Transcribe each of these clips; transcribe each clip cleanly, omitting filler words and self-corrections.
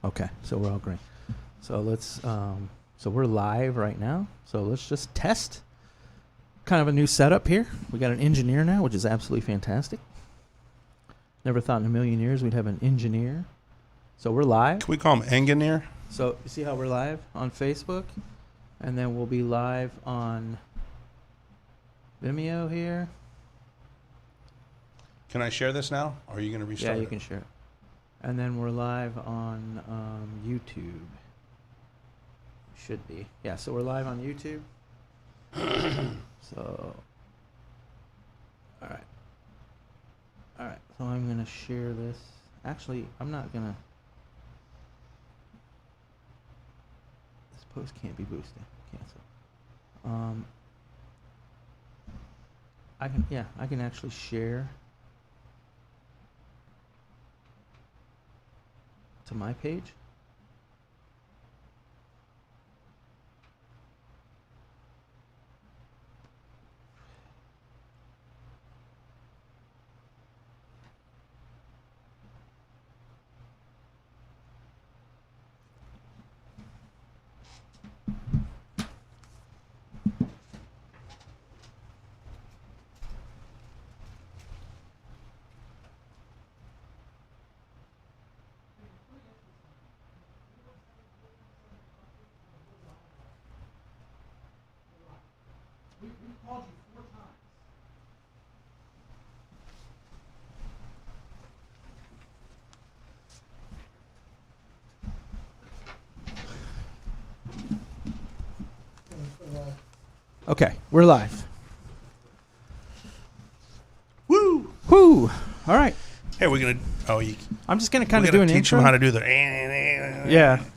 Okay, so we're all green. So let's, so we're live right now. So let's just test kind of a new setup here. We got an engineer now, which is absolutely fantastic. Never thought in a million years we'd have an engineer. So we're live. Can we call him engineer? So you see how we're live on Facebook? And then we'll be live on Vimeo here. Can I share this now? Or are you going to restart Yeah, you it? can share it. And then we're live on YouTube. Should be. Yeah, so we're live on YouTube. So, all right. All right, so I'm going to share this. Actually, I'm not going to. This post can't be boosted. Cancel. I can actually share to my page. Okay, we're live. Woo! Whoo! All right. Hey, we're going to... Oh, I'm just going to kind we're of do going an to teach intro. him how to do the...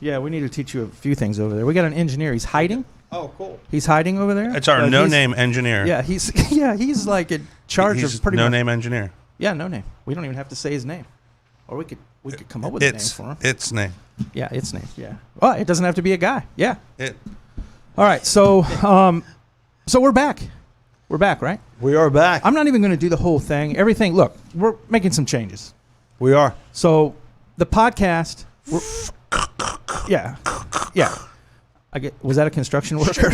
Yeah, we need to teach you a few things over there. We got an engineer. He's hiding. Oh, cool. He's hiding over there. It's our no-name engineer. Yeah, he's like in charge He's of pretty much. no-name engineer. Yeah, no name. We don't even have to say his name, or we could come up with a name for him. Its name. Yeah, its name. Yeah. Well, it doesn't have to be a guy. Yeah. It. All right. So, so we're back. We're back, right? We are back. I'm not even going to do the whole thing. Everything. Look, we're making some changes. We are. So the podcast. Yeah. Was that a construction worker?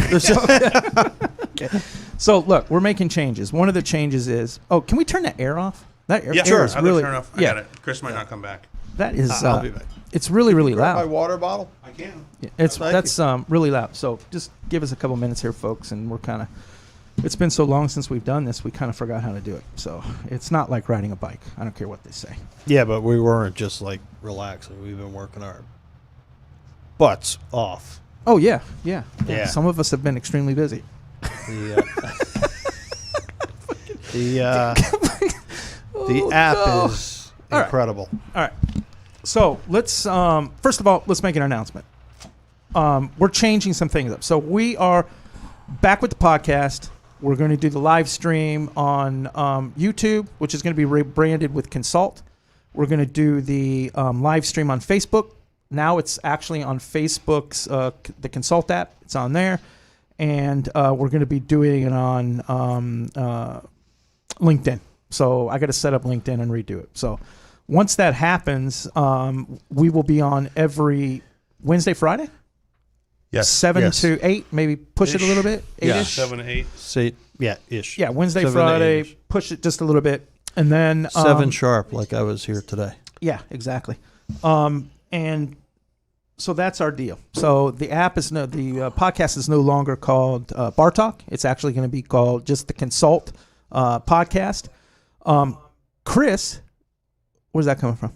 Okay. So look, we're making changes. One of the changes is, can we turn that air off? That air, Yeah, air sure. is I'll really, turn it off. I yeah, got it. Chris might not come back. that is, I'll be back. it's really, really Grab my loud. water bottle. I can. Yeah, Thank that's really loud. So just give us a couple minutes here, folks, and we're kind of. It's been so long since we've done this, we kind of forgot how to do it. So it's not like riding a bike. I don't care what they say. Yeah, but we weren't just like relaxing. We've been working our butts off. Oh yeah, yeah. Yeah. Some of us have been extremely busy. The Oh, app no. is All right. incredible. All right. So let's first of all, let's make an announcement. We're changing some things up. So we are back with the podcast. We're going to do the live stream on YouTube, which is going to be rebranded with Consult. We're going to do the live stream on Facebook. Now it's actually on Facebook's the Consult app. It's on there, and we're going to be doing it on LinkedIn. So I got to set up LinkedIn and redo it. So once that happens, we will be on every Wednesday, Friday. Yes. 7 to 8, maybe push it a little bit. Yeah. 8-ish. 7 to 8. See, yeah, ish. Yeah, Wednesday, 7 to Friday, 8-ish. push it just a little bit. And then 7 sharp, like I was here today. Yeah, exactly. And so that's our deal. So the app is the podcast is no longer called Bar Talk. It's actually going to be called just the Consult podcast. Chris, where's that coming from?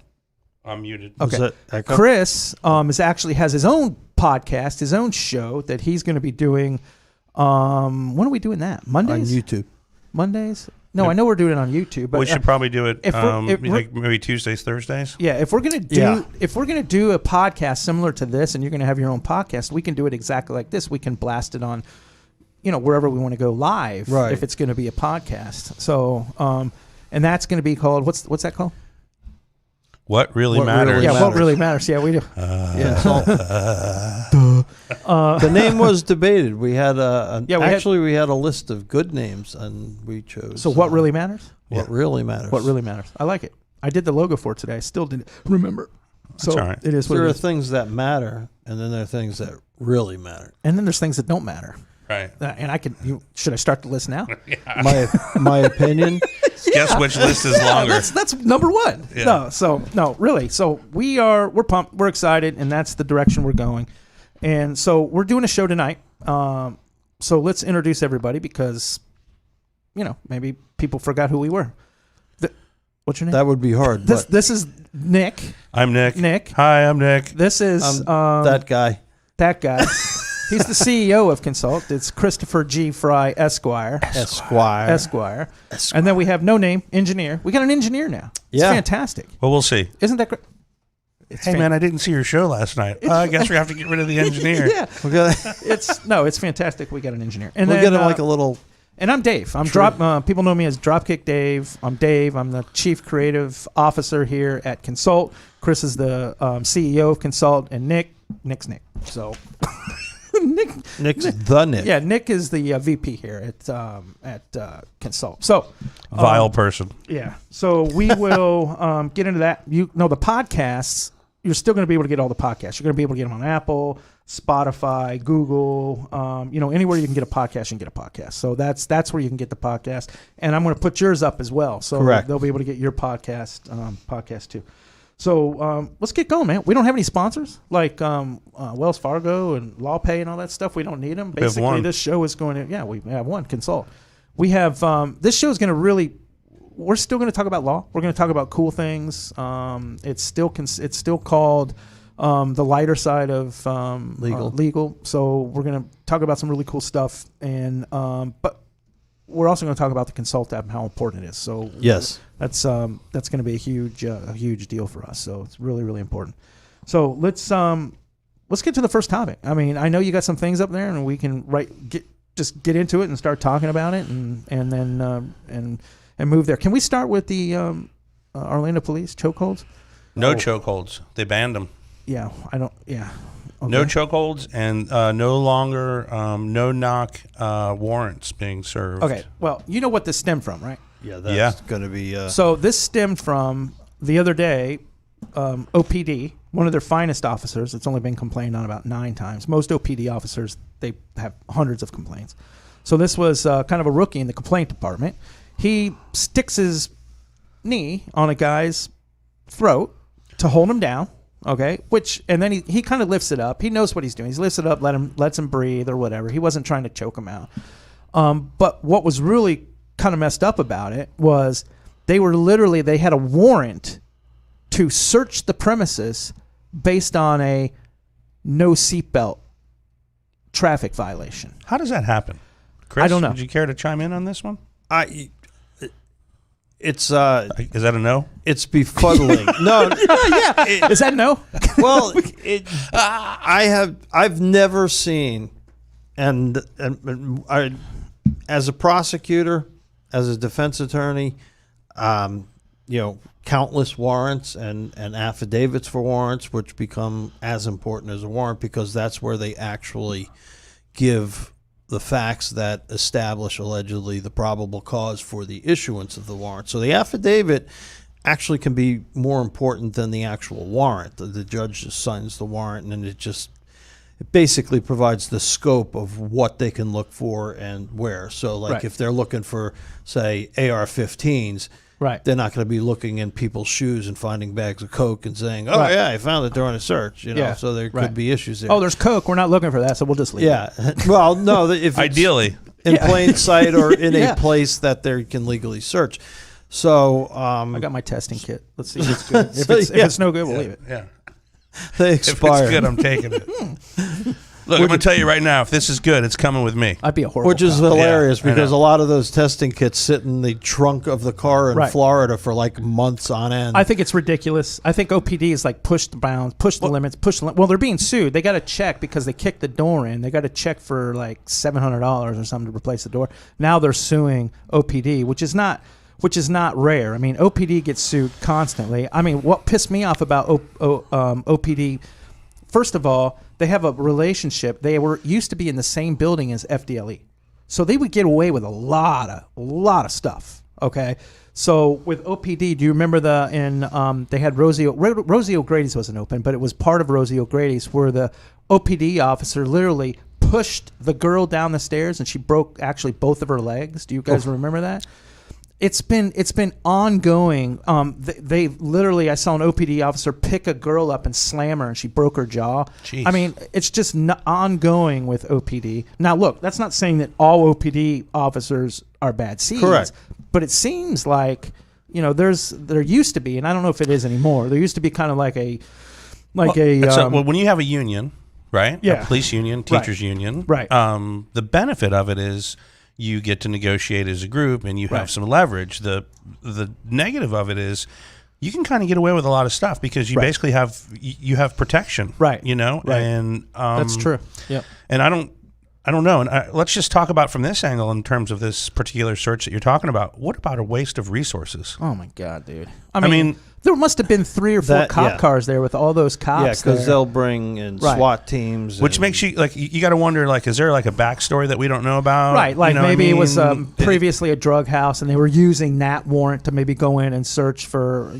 I'm muted. Okay. Is that echo? Chris has his own podcast, his own show that he's going to be doing. When are we doing that? Mondays? On YouTube. Mondays? No, I know we're doing it on YouTube. But we should probably do it if we're- like maybe Tuesdays, Thursdays. yeah, if we're gonna do a podcast similar to this, and you're gonna have your own podcast, we can do it exactly like this. We can blast it on, wherever we want to go live. Right. If it's going to be a podcast. So, and that's going to be called what's that called? What really What matters? really Yeah, matters. what really matters. Yeah, we do. The name was debated. We had we had a list of good names, and we chose. So what really matters? What really matters? What really matters? I like it. I did the logo for it today. I still didn't remember. So all right. it is what There it are is. things that matter, and then there are things that really matter. And then there's things that don't matter. Right. And I could. Should I start the list now? My opinion. Guess which list is longer? That's number one. Yeah. No, really. So we're pumped, we're excited, and that's the direction we're going. And so we're doing a show tonight. So let's introduce everybody because, maybe people forgot who we were. What's your name? That would be hard. This is Nick. I'm Nick. Nick. Hi, I'm Nick. This is that guy. That guy. He's the CEO of Consult. It's Christopher G. Fry, Esquire. Esquire. And then we have no name engineer. We got an engineer now. It's fantastic. Well, we'll see. Isn't that great? Hey, man, I didn't see your show last night. I guess we have to get rid of the engineer. Yeah. It's fantastic. We got an engineer. And then, get him like a little. And I'm Dave. I'm people know me as Dropkick Dave. I'm Dave. I'm the Chief Creative Officer here at Consult. Chris is the CEO of Consult, and Nick's Nick. So Nick's the Nick. Yeah, Nick is the VP here at Consult. So Vile person. Yeah. So we will get into that. The podcasts. You're still going to be able to get all the podcasts. You're going to be able to get them on Apple, Spotify, Google, anywhere you can get a podcast, you can get a podcast. So that's where you can get the podcast. And I'm going to put yours up as well. So Correct. They'll be able to get your podcast too. So let's get going, man. We don't have any sponsors like Wells Fargo and LawPay and all that stuff. We don't need them. Basically, this show is going to, we have one, Consult. We have, this show is going to really, we're still going to talk about law. We're going to talk about cool things. It's still called the lighter side of legal. So we're going to talk about some really cool stuff, and but we're also going to talk about the Consult app and how important it is. So yes, that's going to be a huge deal for us. So it's really, really important. So let's get to the first topic. I mean, I know you got some things up there, and we can just get into it and start talking about it, and then and move there. Can we start with the Orlando police chokeholds? No chokeholds. They banned them. Yeah, I don't. Yeah. Okay. No chokeholds and no longer no-knock warrants being served. Okay. Well, you know what this stemmed from, right? Yeah, that's going to be. So this stemmed from the other day, OPD, one of their finest officers. It's only been complained on about 9 times. Most OPD officers, they have hundreds of complaints. So this was kind of a rookie in the complaint department. He sticks his knee on a guy's throat to hold him down. Okay, and then he kind of lifts it up. He knows what he's doing. He lifts it up, lets him breathe or whatever. He wasn't trying to choke him out. But what was really kind of messed up about it was they had a warrant to search the premises based on a no seatbelt traffic violation. How does that happen? Chris, I don't know. Would you care to chime in on this one? It's Is that a no? It's befuddling. No, yeah. Is that no? Well, I've never seen, and I, as a prosecutor, as a defense attorney, countless warrants and affidavits for warrants, which become as important as a warrant because that's where they actually give the facts that establish allegedly the probable cause for the issuance of the warrant. So the affidavit actually can be more important than the actual warrant. The judge just signs the warrant, and then it basically provides the scope of what they can look for and where. So like if they're looking for, say, AR-15s, right, they're not going to be looking in people's shoes and finding bags of coke and saying, "Oh yeah, I found it during a search." So there could be issues there. Oh, there's coke. We're not looking for that, so we'll just leave. Yeah. Well, no, if it's ideally in plain sight or in a place that they can legally search. So I got my testing kit. Let's see if it's good. If it's no good, we'll leave it. Yeah. They If expire. it's good, I'm taking it. Look, I'm going to tell you right now, if this is good, it's coming with me. I'd be a horrible Which is cop. hilarious Yeah, I because a know. lot of those testing kits sit in the trunk of the car in Florida for like months on end. I think it's ridiculous. I think OPD is like push the bounds, push the limits, Well, they're being sued. They got to check because they kicked the door in. They got to check for like $700 or something to replace the door. Now they're suing OPD, which is not rare. I mean, OPD gets sued constantly. I mean, what pissed me off about OPD, first of all, they have a relationship. They used to be in the same building as FDLE. So they would get away with a lot of stuff, okay? So with OPD, do you remember they had Rosie O'Grady's wasn't open, but it was part of Rosie O'Grady's where the OPD officer literally pushed the girl down the stairs and she broke actually both of her legs. Do you guys remember that? It's been ongoing. They literally, I saw an OPD officer pick a girl up and slam her, and she broke her jaw. Jeez. I mean, it's just ongoing with OPD. Now, look, that's not saying that all OPD officers are bad seeds. Correct. But it seems like there used to be, and I don't know if it is anymore. There used to be kind of like well, when you have a union, right? Yeah. A police union, teachers union, Right. The benefit of it is you get to negotiate as a group and you have some leverage. The negative of it is you can kind of get away with a lot of stuff because you basically have protection, Right. Right. And that's true. Yeah. And I don't know. And let's just talk about from this angle in terms of this particular search that you're talking about. What about a waste of resources? Oh my God, dude. I mean, there must have been 3 or 4 cop cars there with all those cops. Yeah, because they'll bring in SWAT teams, which makes you like you got to wonder like, is there like a backstory that we don't know about? Right, like you know maybe what I it was mean? previously a drug house, and they were using that warrant to maybe go in and search for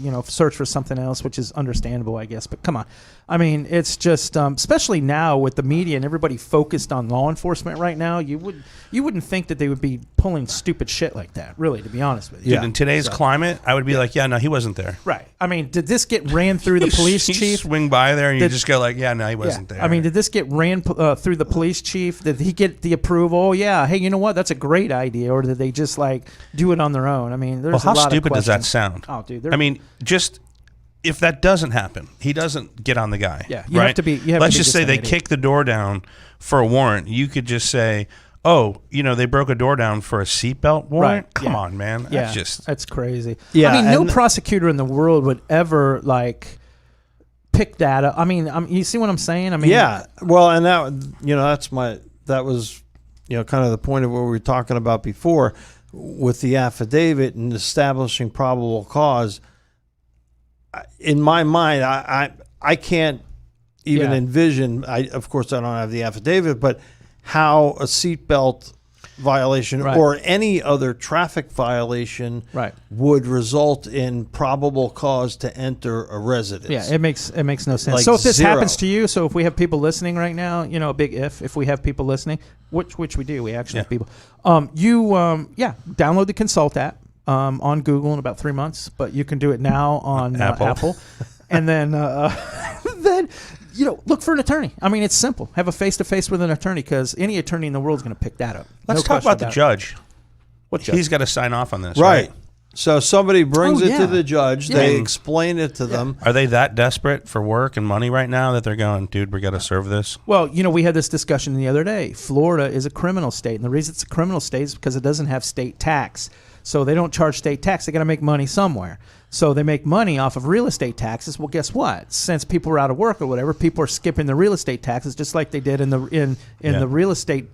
something else, which is understandable, I guess. But come on, I mean, it's just especially now with the media and everybody focused on law enforcement right now, you wouldn't think that they would be pulling stupid shit like that. Really, to be honest with you. Dude, in today's climate, I would be like, yeah, no, he wasn't there. Right. I mean, did this get ran through the police You chief? swing by there and you just go like, yeah, no, he wasn't there. I mean, did this get ran through the police chief? Did he get the approval? Oh, yeah. Hey, you know what? That's a great idea. Or did they just like do it on their own? I mean, there's how a lot stupid of does that questions. sound? Oh, dude. I mean, just if that doesn't happen, he doesn't get on the guy. Yeah, you have to be. Let's just say they kick the door down for a warrant. You could just say, oh, they broke a door down for a seatbelt warrant. Right. Come on, man. Yeah, That's crazy. Yeah, I mean, no prosecutor in the world would ever like pick that up. I mean, you see what I'm saying? I mean, yeah. Well, and that was kind of the point of what we were talking about before with the affidavit and establishing probable cause. In my mind, I can't even envision. Of course, I don't have the affidavit, but how a seatbelt violation or any other traffic violation would result in probable cause to enter a residence. Yeah, it makes no sense. Like so if this zero. happens to you, so if we have people listening right now, a big if we have people listening, which we do, we actually have people. Download the Consult app on Google in about 3 months, but you can do it now on Apple. And then look for an attorney. I mean, it's simple. Have a face-to-face with an attorney because any attorney in the world is going to pick that up. Let's talk about the judge. What judge? He's got to sign off on this, right? So somebody brings it to the judge. Yeah. They explain it to them. Are they that desperate for work and money right now that they're going, dude, we got to serve this? Well, we had this discussion the other day. Florida is a criminal state, and the reason it's a criminal state is because it doesn't have state tax. So they don't charge state tax. They got to make money somewhere. So they make money off of real estate taxes. Well, guess what? Since people are out of work or whatever, people are skipping the real estate taxes just like they did in the real estate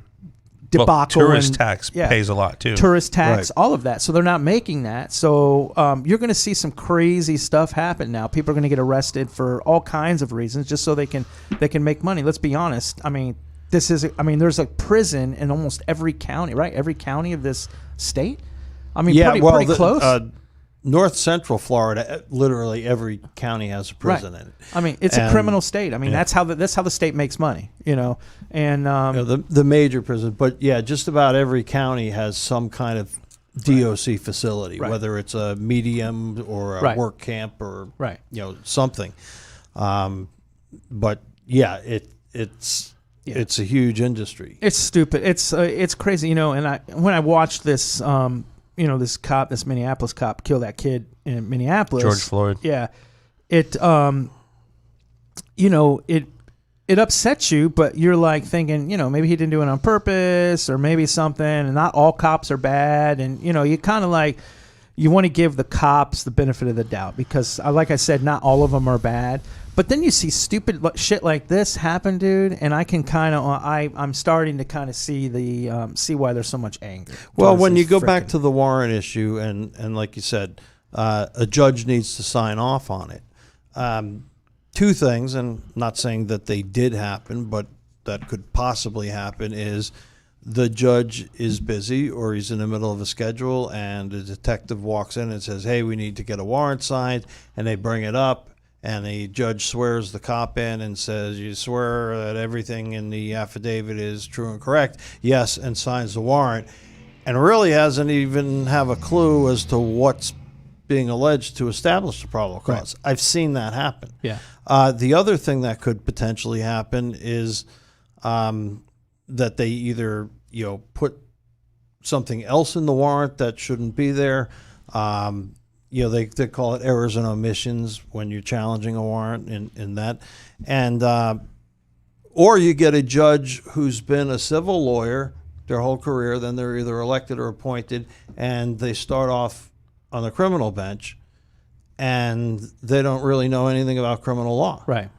debacle. Well, tourist tax pays a lot too. Tourist tax, all of that. So they're not making that. So you're going to see some crazy stuff happen now. People are going to get arrested for all kinds of reasons just so they can make money. Let's be honest. I mean, there's a prison in almost every county, right? Every county of this state. I mean, pretty close. North Central Florida, literally every county has a prison in it. I mean, it's a criminal state. I mean, that's how the state makes money, And the major prison, but just about every county has some kind of DOC facility, whether it's a medium or a work camp or something. But it's a huge industry. It's stupid. It's crazy, And when I watched this. This Minneapolis cop kill that kid in Minneapolis. George Floyd. Yeah. It upsets you, but you're like thinking, maybe he didn't do it on purpose or maybe something, and not all cops are bad. And, you kind of like, you want to give the cops the benefit of the doubt because, like I said, not all of them are bad. But then you see stupid shit like this happen, dude, and I can kind of, I'm starting to kind of see see why there's so much anger. Well, when you go back to the warrant issue, and like you said, a judge needs to sign off on it. Two things, and not saying that they did happen, but that could possibly happen, is the judge is busy or he's in the middle of a schedule and the detective walks in and says, hey, we need to get a warrant signed, and they bring it up and the judge swears the cop in and says, you swear that everything in the affidavit is true and correct? Yes, and signs the warrant, and really hasn't even have a clue as to what's being alleged to establish the probable cause. Right. I've seen that happen. Yeah. The other thing that could potentially happen is that they either put something else in the warrant that shouldn't be there. They call it errors and omissions when you're challenging a warrant in that, and or you get a judge who's been a civil lawyer their whole career, then they're either elected or appointed, and they start off on the criminal bench, and they don't really know anything about criminal law. Right.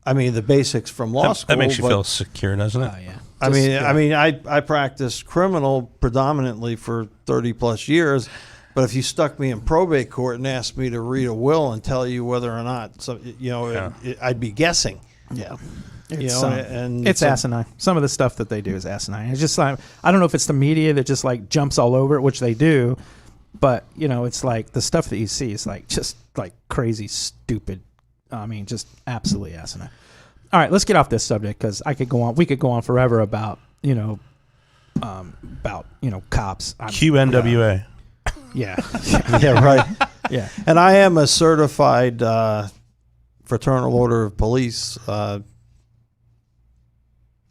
I mean, the basics from law school. That makes you feel secure, doesn't it? Oh, yeah. I practiced criminal predominantly for 30 plus years, but if you stuck me in probate court and asked me to read a will and tell you whether or not, I'd be guessing. Yeah. It's asinine. Some of the stuff that they do is asinine. It's just like, I don't know if it's the media that just like jumps all over it, which they do, but it's like the stuff that you see is like just like crazy, stupid. I mean, just absolutely asinine. All right, let's get off this subject because I could go on. We could go on forever about cops. QNWA. Yeah. Yeah. Right. Yeah. And I am a certified Fraternal Order of Police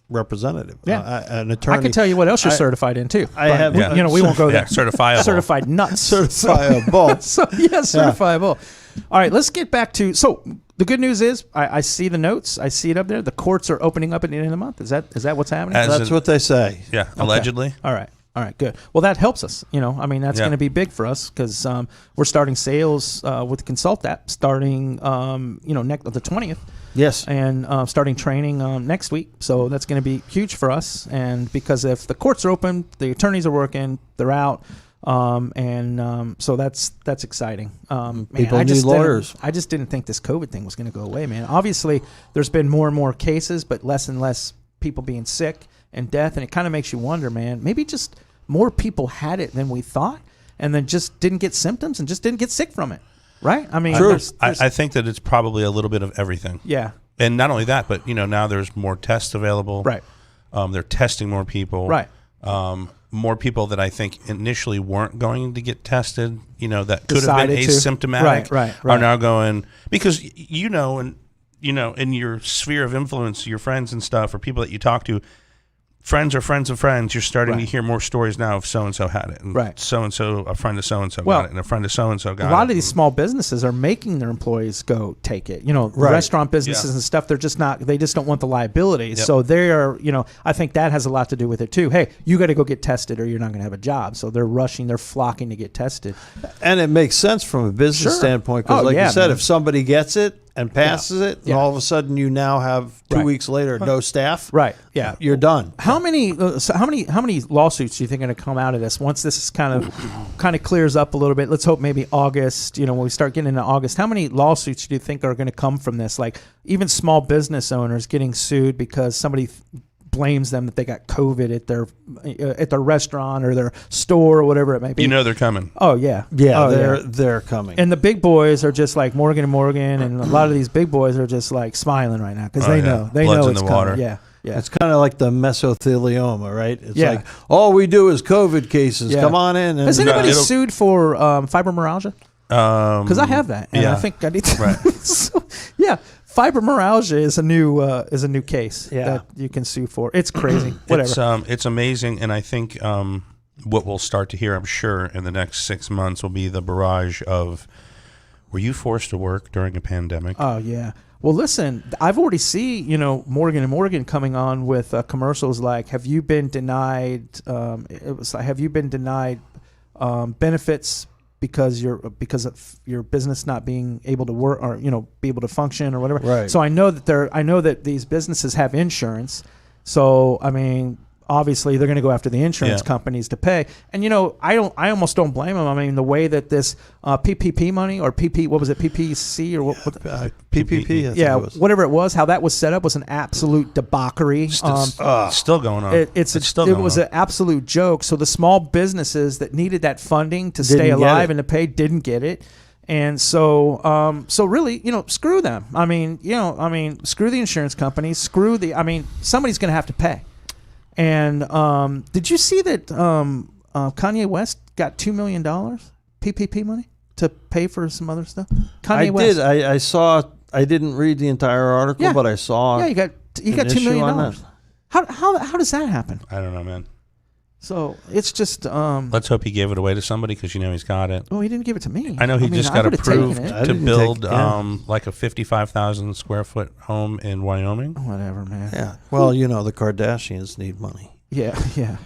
representative. Yeah. An attorney. I can tell you what else you're certified in too. I have. We won't go there. Yeah, certifiable. Certified nuts. Certifiable. Certifiable. All right, let's get back to. So the good news is, I see the notes. I see it up there. The courts are opening up at the end of the month. Is that what's happening? That's what they say. Yeah, allegedly. All right, good. Well, that helps us. That's going to be big for us because we're starting sales with Consult App starting, the 20th. Yes. And starting training next week. So that's going to be huge for us. And because if the courts are open, the attorneys are working, they're out. So that's exciting. People need lawyers. I just didn't think this COVID thing was going to go away, man. Obviously, there's been more and more cases, but less and less people being sick and death. And it kind of makes you wonder, man, maybe just more people had it than we thought and then just didn't get symptoms and just didn't get sick from it. Right? I mean, True. I think that it's probably a little bit of everything. Yeah. And not only that, but now there's more tests available. Right. They're testing more people. Right. More people that I think initially weren't going to get tested, that could have been Decided asymptomatic, Right. are now going because in your sphere of influence, your friends and stuff, or people that you talk to, friends are friends of friends. You're starting to hear more stories now of so and so had it, and so and so, a friend of so and so got it, and a friend of so and so got it. A lot of these small businesses are making their employees go take it. Restaurant businesses and stuff. They're just not. They just don't want the liability. Yep. So they are. I think that has a lot to do with it too. Hey, you got to go get tested, or you're not going to have a job. So they're rushing. They're flocking to get tested. And it makes sense from a business standpoint because, you said, if somebody gets it and passes it, and all of a sudden you now have 2 weeks later no staff. Right. Yeah. You're done. How many lawsuits do you think are going to come out of this once this is kind of clears up a little bit? Let's hope maybe August. When we start getting into August, how many lawsuits do you think are going to come from this? Like even small business owners getting sued because somebody blames them that they got COVID at their restaurant or their store or whatever it may be. They're coming. Oh yeah, they're coming. And the big boys are just like Morgan & Morgan, and a lot of these big boys are just like smiling right now because they know Blood's it's in the coming. water. Yeah. It's kind of like the mesothelioma, right? It's like all we do is COVID cases. Yeah. Come on in. And has anybody sued for fibromyalgia? Because I have that, and I think I need to. Right. Fibromyalgia is a new case that you can sue for. It's crazy. Whatever. It's amazing, and I think what we'll start to hear, I'm sure, in the next 6 months will be the barrage of, were you forced to work during a pandemic? Oh yeah. Well, listen, I've already seen Morgan & Morgan coming on with commercials like, "Have you been denied?" It was like, "Have you been denied benefits?" Because of your business not being able to work or be able to function or whatever. Right. So I know that these businesses have insurance. So I mean, obviously they're going to go after the insurance Yeah. companies to pay. And I almost don't blame them. I mean, the way that this PPP money or what was it, PPC or what PPP. I think yeah, it was. whatever it was, how that was set up was an absolute debauchery. Still going on. It was an absolute joke. So the small businesses that needed that funding to stay Didn't get alive it. and to pay didn't get it. And so, really, screw them. I mean, screw the insurance companies. Somebody's going to have to pay. And did you see that Kanye West got $2 million PPP money to pay for some other stuff? Kanye West. I saw. I didn't read the entire article, Yeah. but I saw. Yeah, he got $2 issue million. on that. How does that happen? I don't know, man. So it's just. Let's hope he gave it away to somebody because he's got it. Oh, he didn't give it to me. I know he just I got would've approved taken it. I to didn't build take- yeah. like a 55,000 square foot home in Wyoming. Whatever, man. Yeah. Well, the Kardashians need money. Yeah.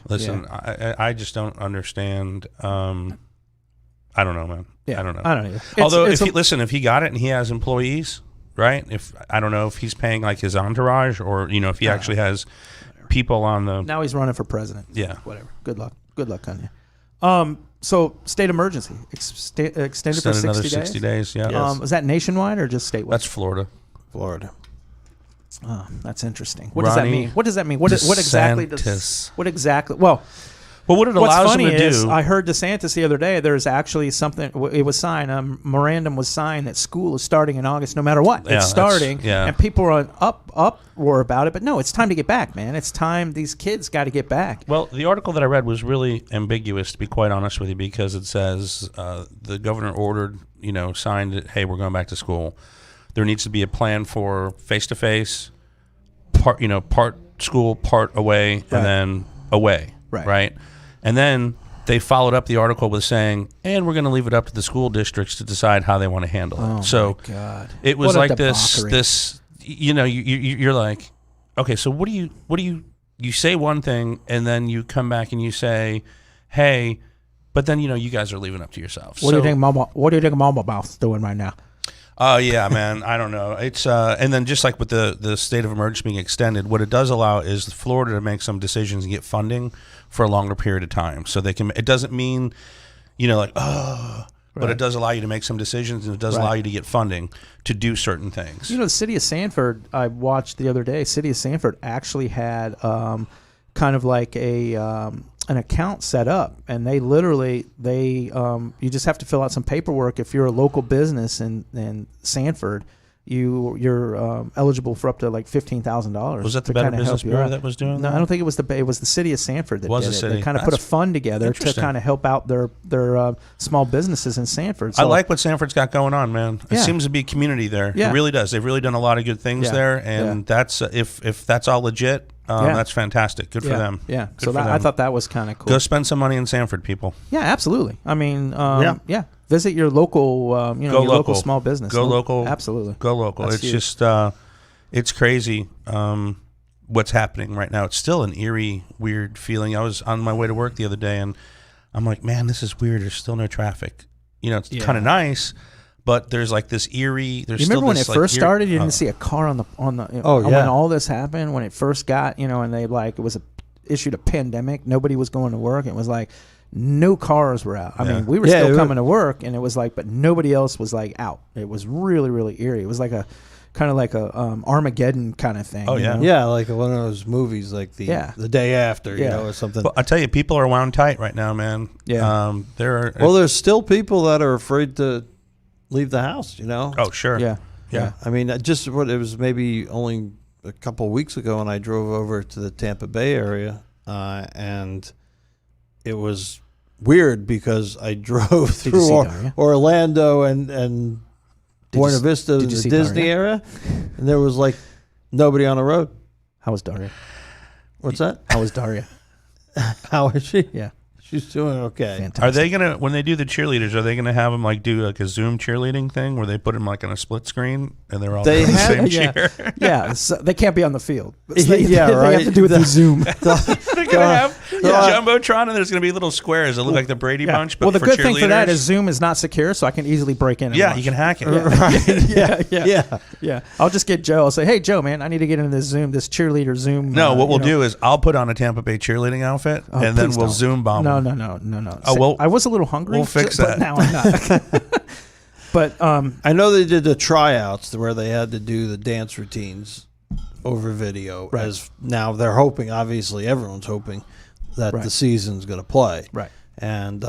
Listen, I just don't understand. I don't know, man. Yeah. I don't know. I don't know. Although, if he got it and he has employees, right? If I don't know if he's paying like his entourage or if he actually has people on the. Now he's running for president. Yeah. Whatever. Good luck, Kanye. So state emergency extended for Extend another 60 days. Yeah. Yes. Is that nationwide or just statewide? That's Florida. Florida. Oh, that's interesting. What does that Ronnie mean? What does that mean? What exactly does? DeSantis. What exactly? Well, Well, what it what's allows funny him to is do. I heard DeSantis the other day. There's actually something. It was signed. A memorandum was signed that school is starting in August, no matter what. Yeah, It's starting, yeah. and people are on uproar about it. But no, it's time to get back, man. It's time. These kids got to get back. Well, the article that I read was really ambiguous, to be quite honest with you, because it says the governor ordered, signed it, hey, we're going back to school. There needs to be a plan for face-to-face, part school, part away, Right. and then away, Right. And then they followed up the article with saying, and we're going to leave it up to the school districts to decide how they want to handle it. Oh So my God! it was What a like this, debauchery. you're like, okay, so what do you say one thing and then you come back and you say, hey, but then, you guys are leaving up to yourselves. What do you think Mama Mouth's doing right now? Oh yeah, man. I don't know. It's and then just like with the state of emergency being extended, what it does allow is Florida to make some decisions and get funding for a longer period of time. So they can. It doesn't mean, but Right. it does allow you to make some decisions and it does allow you to get funding to do certain things. The city of Sanford, I watched the other day. City of Sanford actually had kind of like an account set up, and they you just have to fill out some paperwork. If you're a local business in Sanford, you're eligible for up to like $15,000. Was that the Better Business Bureau that was doing No, that? I don't think it was it was the city of Sanford that Was did the it. city? They kind of put a That's fund together to interesting. kind of help out their small businesses in Sanford. I So, like what Sanford's got going on, man. It Yeah. seems to be a community there. Yeah. It really does. They've really done a lot of good things Yeah. there, and that's if that's all legit, Yeah. that's fantastic. Good for them. Yeah, Good so for I them. thought that was kind of cool. Go spend some money in Sanford, people. Yeah, absolutely. I mean, Yeah. Visit your local, your Go local local. small business. Go local. Absolutely. Go local. That's It's huge. just it's crazy what's happening right now. It's still an eerie, weird feeling. I was on my way to work the other day, and I'm like, man, this is weird. There's still no traffic. It's Yeah. kind of nice, but there's like this eerie. There's You remember still when this, it like, first eerie- started? You didn't see a car on the Oh, when yeah. all this happened, when it first got, and they it was issued a pandemic. Nobody was going to work. It was like no cars were out. I Yeah. mean, we were Yeah, still it coming to work, and it was like, but nobody else was like out. It was really, really eerie. It was like a kind of like a Armageddon kind of thing. Oh, you yeah. know? Yeah, like one of those movies, like the Yeah. day after, Yeah. or something. But I tell you, people are wound tight right now, man. Yeah. There are. Well, there's still people that are afraid to leave the house. oh, sure. Yeah. Yeah. I mean, just what it was maybe only a couple of weeks ago when I drove over to the Tampa Bay area, and it was weird because I drove you through see Daria? Orlando and Buena you- Vista, did you the see Disney Daria? area, and there was like nobody on the road. How was Daria? What's that? How was Daria? How is she? Yeah. She's doing okay. Fantastic. Are they gonna when they do the cheerleaders? Are they gonna have them like do like a Zoom cheerleading thing where they put them like on a split screen and they're all They doing the have- same yeah. cheer? Yeah, so they can't be on the field. Yeah, they right. have to do it through Zoom. They're gonna have jumbotron, and there's going to be little squares that look like the Brady Bunch. But well, the for good thing for that cheerleaders. is Zoom is not secure, so I can easily break in. And Yeah, watch. you can hack it. Yeah. I'll just get Joe. I'll say, hey, Joe, man, I need to get into this Zoom, this cheerleader Zoom. No, what we'll do is I'll put on a Tampa Bay cheerleading outfit, and then please we'll don't. Zoom bomb. No. them. Oh, well, I was a little hungry. we'll fix but that. now I'm not. But I know they did the tryouts where they had to do the dance routines over video. Right. As now they're hoping, obviously, everyone's hoping that Right. the season's going to play. Right. And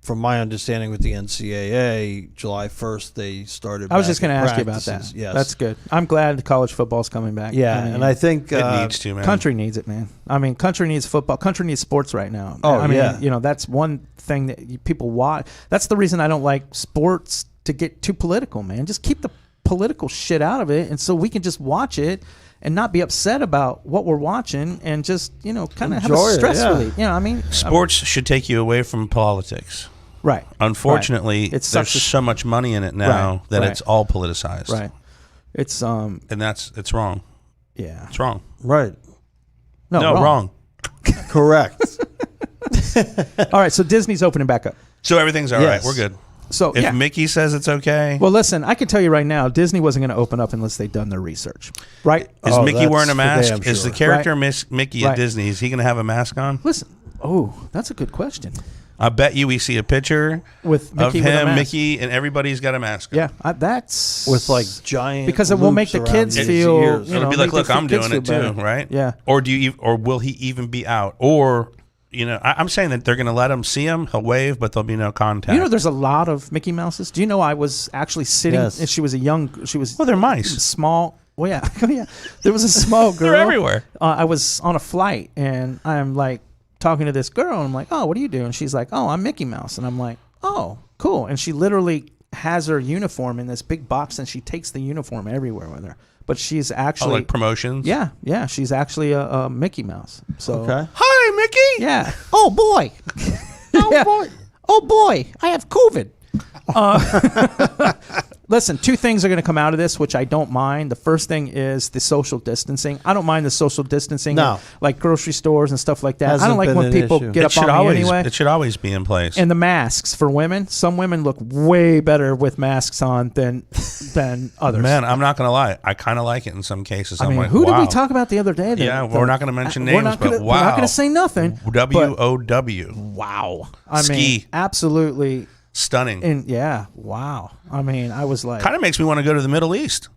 from my understanding with the NCAA, July 1st they started. I was back just going to at ask you about that. practices. Yes, That's good. I'm glad the college football's coming back. Yeah, I mean, and I think it needs to, man. country needs it, man. I mean, country needs football. Country needs sports right now. Oh, I mean, yeah. that's one thing that people watch. That's the reason I don't like sports to get too political, man. Just keep the political shit out of it, and so we can just watch it and not be upset about what we're watching, and just kind of have a Enjoy it, stress yeah. relief. I mean, Sports should take you away from politics. right? Unfortunately, It's there's such a- so much money in it now Right, that right. it's all politicized. Right. It's And it's wrong. yeah. It's wrong. right, No, wrong. correct. All right, so Disney's opening back up. So everything's all right. Yes. We're good. So If yeah. Mickey says it's okay, Well, listen, I can tell you right now, Disney wasn't going to open up unless they'd done their research, right? is Oh, Mickey that's wearing a for mask? damn Is the sure. character Mickey Right. at Disney, is he going to have a mask on? Listen, that's a good question. I bet you we see a picture With Mickey of with a him, mask. Mickey, and everybody's got a mask on. Yeah, that's With like giant because it will make the loops around kids his feel. ears. You It'll know, be like, make the look, I'm kids doing it feel too, better. right? Yeah. Or or will he even be out? Or I'm saying that they're going to let him see him. He'll wave, but there'll be no contact. There's a lot of Mickey Mouses. Do you know I was actually sitting? Yes. And she was well, they're mice. small. Well, yeah, yeah. There was a small girl. They're everywhere. I was on a flight, and I'm like talking to this girl, and I'm like, "Oh, what do you do?" And she's like, "Oh, I'm Mickey Mouse," and I'm like, "Oh, cool." And she literally has her uniform in this big box, and she takes the uniform everywhere with her. But she's actually, like promotions. yeah, she's actually a Mickey Mouse. So, Okay. Hi, Mickey. yeah. Oh boy. Oh boy. Oh boy. I have COVID. Listen, two things are going to come out of this, which I don't mind. The first thing is the social distancing. I don't mind the social distancing, No. like grocery stores and stuff like that. I Hasn't don't like been when an people issue. get up on me anyway. It should always be in place. And the masks for women. Some women look way better with masks on than others. Man, I'm not going to lie. I kind of like it in some cases. I I'm mean, like, who wow. did we talk about the other day? Yeah, we're not going to mention we're names, not but gonna, wow. We're not going to say nothing. W-O-W. Wow. I Ski. mean, absolutely. Stunning. And yeah, wow. I mean, I was like, Kind of makes me want to go to the Middle East.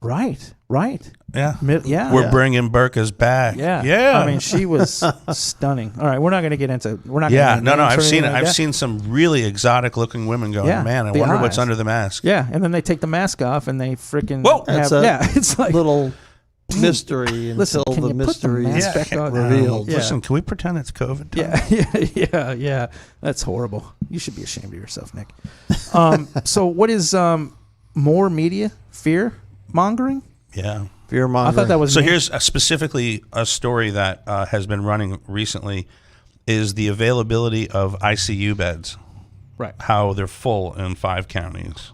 right. Yeah. Yeah. We're bringing burkas back. Yeah. Yeah. I mean, she was stunning. All right, we're not going to get into. We're not. yeah. Gonna No, names or I've seen it. anything like I've that. seen some really exotic looking women going, Yeah, man, I the wonder what's eyes. under the mask. Yeah, and then they take the mask off and they freaking. Whoa! have, That's a yeah, it's like little mystery Listen, until can the you put the mystery is mask back on? revealed. Yeah. Listen, can we pretend it's COVID time? Yeah. That's horrible. You should be ashamed of yourself, Nick. So what is more media fear mongering? Yeah. Fear I mongering. thought that was So me. here's specifically a story that has been running recently is the availability of ICU beds. right. How they're full in 5 counties,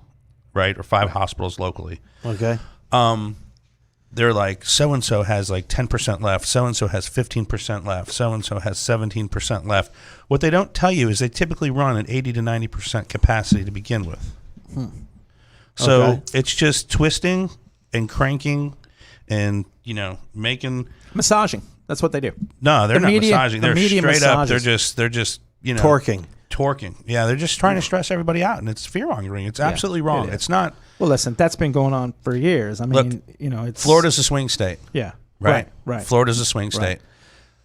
right? Or 5 hospitals locally. okay. They're like, so-and-so has like 10% left. So-and-so has 15% left. So-and-so has 17% left. What they don't tell you is they typically run at 80 to 90% capacity to begin with. So Okay. it's just twisting and cranking and, making... Massaging. That's what they do. No, they're The not media- massaging. the They're media straight up. massages. They're just, Torquing. Yeah, they're just trying to stress everybody out, and it's fear-mongering. It's absolutely wrong. it is. It's not... Well, listen, that's been going on for years. I mean, Look, it's Florida's a swing state. Yeah. Right. Right. Florida's a swing state. Right.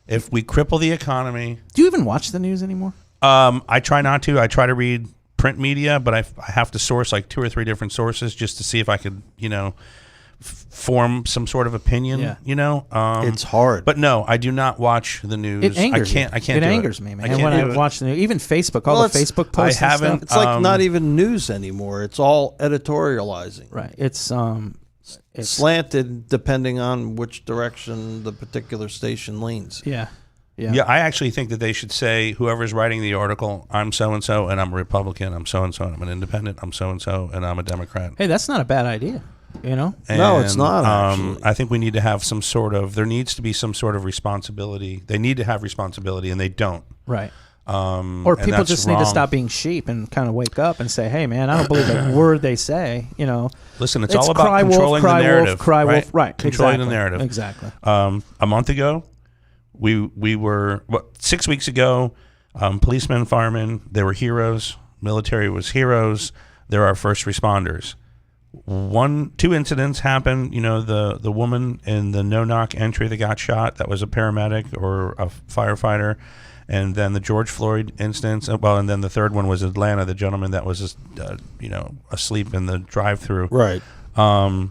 If we cripple the economy, Do you even watch the news anymore? I try not to. I try to read print media, but I have to source like 2 or 3 different sources just to see if I could, form some sort of opinion. Yeah. It's hard. But no, I do not watch the news. It angers I can't. me. I can't. It do angers it. me, I man. can't And when do I it. watch the news, even Facebook, all Well, the it's- Facebook posts. I and stuff. haven't- it's like not even news anymore. It's all editorializing. Right. It's Slanted depending on which direction the particular station leans. yeah. Yeah, I actually think that they should say, whoever's writing the article, I'm so-and-so, and I'm a Republican. I'm so-and-so, and I'm an independent. I'm so-and-so, and I'm a Democrat. Hey, that's not a bad idea. You know? No, it's not, actually. I think we need to have some sort of. There needs to be some sort of responsibility. They need to have responsibility, and they don't. Right. Or And people that's just need to wrong. stop being sheep and kind of wake up and say, "Hey, man, I don't believe a word they say." You know, Listen, it's all about cry wolf, controlling cry the narrative. wolf, cry right? wolf. Right. Controlling exactly. the narrative. Exactly. A month ago, we were 6 weeks ago. Policemen, firemen, they were heroes. Military was heroes. They're our first responders. Two incidents happened. You know, the woman in the no-knock entry that got shot, that was a paramedic or a firefighter. And then the George Floyd instance. Well, and then the third one was Atlanta, the gentleman that was just, asleep in the drive-through. Right. And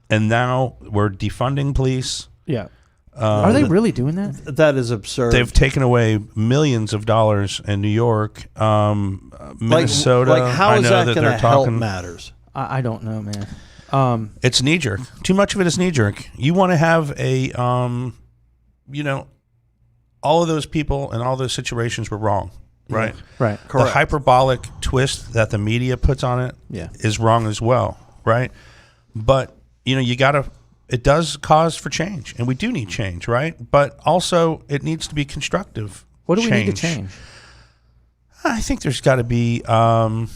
now we're defunding police. Yeah. Are they really doing that? That is absurd. They've taken away millions of dollars in New York, Minnesota. Like how I is know that that going to they're help talking. matters? I don't know, man. It's knee jerk. Too much of it is knee jerk. You want to have a, all of those people and all those situations were wrong, right? Right. The hyperbolic twist that the media puts on it is Yeah. wrong as well, right? But you gotta. It does cause for change, and we do need change, right? But also, it needs to be constructive. What do we need to change? I think there's got to be. I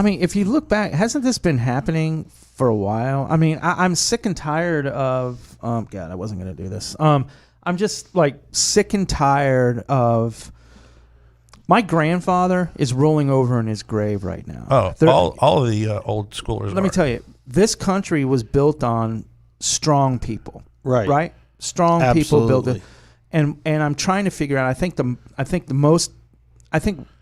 mean, if you look back, hasn't this been happening for a while? I mean, I'm sick and tired of. God, I wasn't going to do this. I'm just like sick and tired of. My grandfather is rolling over in his grave right now. Oh, all of the old schoolers. Let me tell you, this country was built on strong people. Right. Right. Strong people built it, Absolutely. and I'm trying to figure out. I think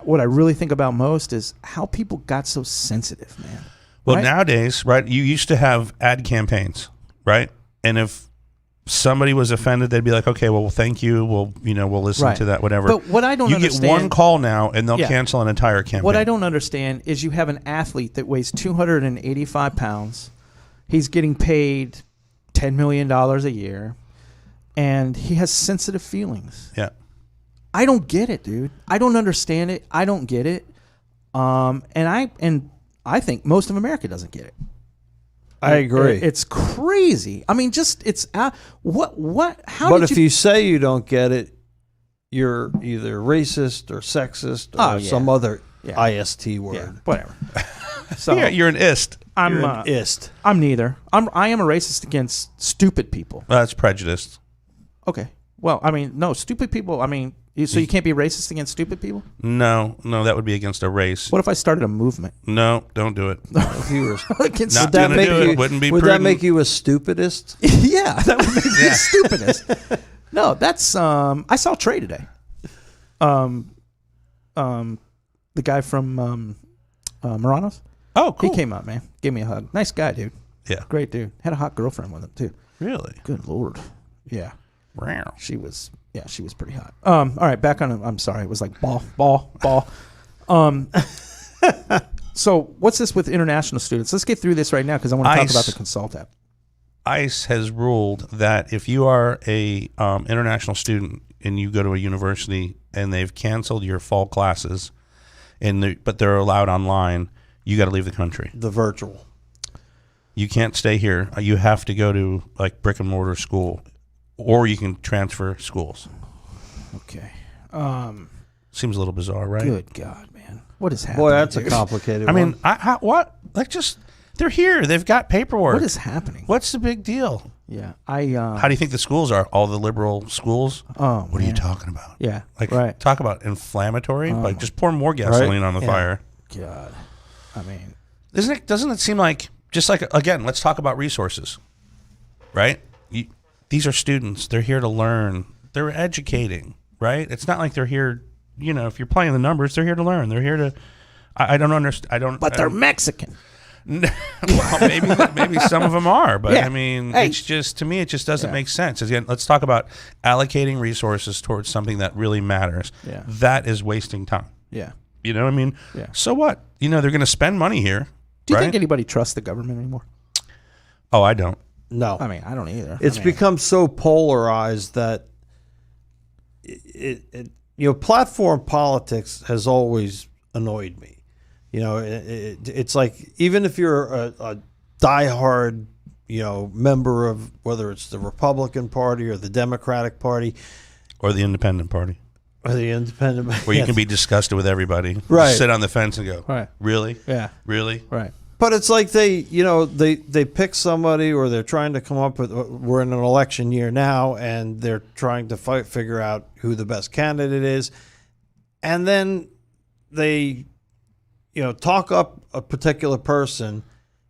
what I really think about most is how people got so sensitive, man. Well, right? nowadays, right? You used to have ad campaigns, right? And if somebody was offended, they'd be like, "Okay, well, thank you. We'll listen Right. to that, whatever." But what I don't you understand, get one call now, and they'll Yeah. cancel an entire campaign. what I don't understand is you have an athlete that weighs 285 pounds. He's getting paid $10 million a year, and he has sensitive feelings. Yeah. I don't get it, dude. I don't understand it. I don't get it. And I think most of America doesn't get it. I agree. It's crazy. I mean, it's what? How? But did if you say you don't get it, you're either racist or sexist or Oh, yeah. some other Yeah. IST word. Yeah, whatever. So Yeah, you're an ist. I'm You're an ist. I'm neither. I am a racist against stupid people. That's prejudice. Okay. Well, I mean, no, stupid people. I mean, so you can't be racist against stupid people? No, that would be against a race. What if I started a movement No, don't do it. If you were, against? Not would that gonna make do it. you? Wouldn't be would that prudent. make you a stupidist? Yeah, that would make me Yeah. the stupidest. No, that's I saw Trey today. The guy from Muranos. Oh, cool. He came up, man. Gave me a hug. Nice guy, dude. Yeah. Great dude. Had a hot girlfriend with him too. Really? Good lord. Yeah. Wow. She was pretty hot. All right, back on. I'm sorry. It was like ball. So what's this with international students? Let's get through this right now because I want to talk ICE. about the Consult app. ICE has ruled that if you are a international student and you go to a university and they've canceled your fall classes, but they're allowed online, you got to leave the country. The virtual. You can't stay here. You have to go to like brick and mortar school, or you can transfer schools. Okay. Seems a little bizarre, right? Good God, man. What is happening? Boy, that's a dude? complicated I mean, one. what? Like, just they're here. They've got paperwork. What is happening? What's the big deal? Yeah. How do you think the schools are? All the liberal schools? Oh, What are you man. talking about? Yeah. Like, right. talk about inflammatory. Like, just pour more gasoline on the Yeah. fire. God. I mean, Doesn't it seem like, just like, again, let's talk about resources, right? These are students. They're here to learn. They're educating, right? It's not like they're here, if you're playing the numbers, they're here to learn. They're here to, I don't understand. but they're Mexican. Well, maybe some of them are, but Yeah. I mean, Hey. it's just, to me, it just doesn't Yeah. make sense. Again, let's talk about allocating resources towards something that really matters. Yeah. That is wasting time. Yeah. You know what I mean? Yeah. So what? They're going to spend money here. Do you right? think anybody trusts the government anymore? Oh, I don't. No. I mean, I don't either. It's I mean, become so polarized that platform politics has always annoyed me. It's like even if you're diehard, member of whether it's the Republican Party or the Democratic Party Or the Independent Party, or the Independent, where you can be disgusted with everybody. Right. Just sit on the fence and go, Right. really? Yeah. Really? Right. But it's like they pick somebody, or they're trying to come up with. We're in an election year now, and they're trying to figure out who the best candidate is, and then they, talk up a particular person,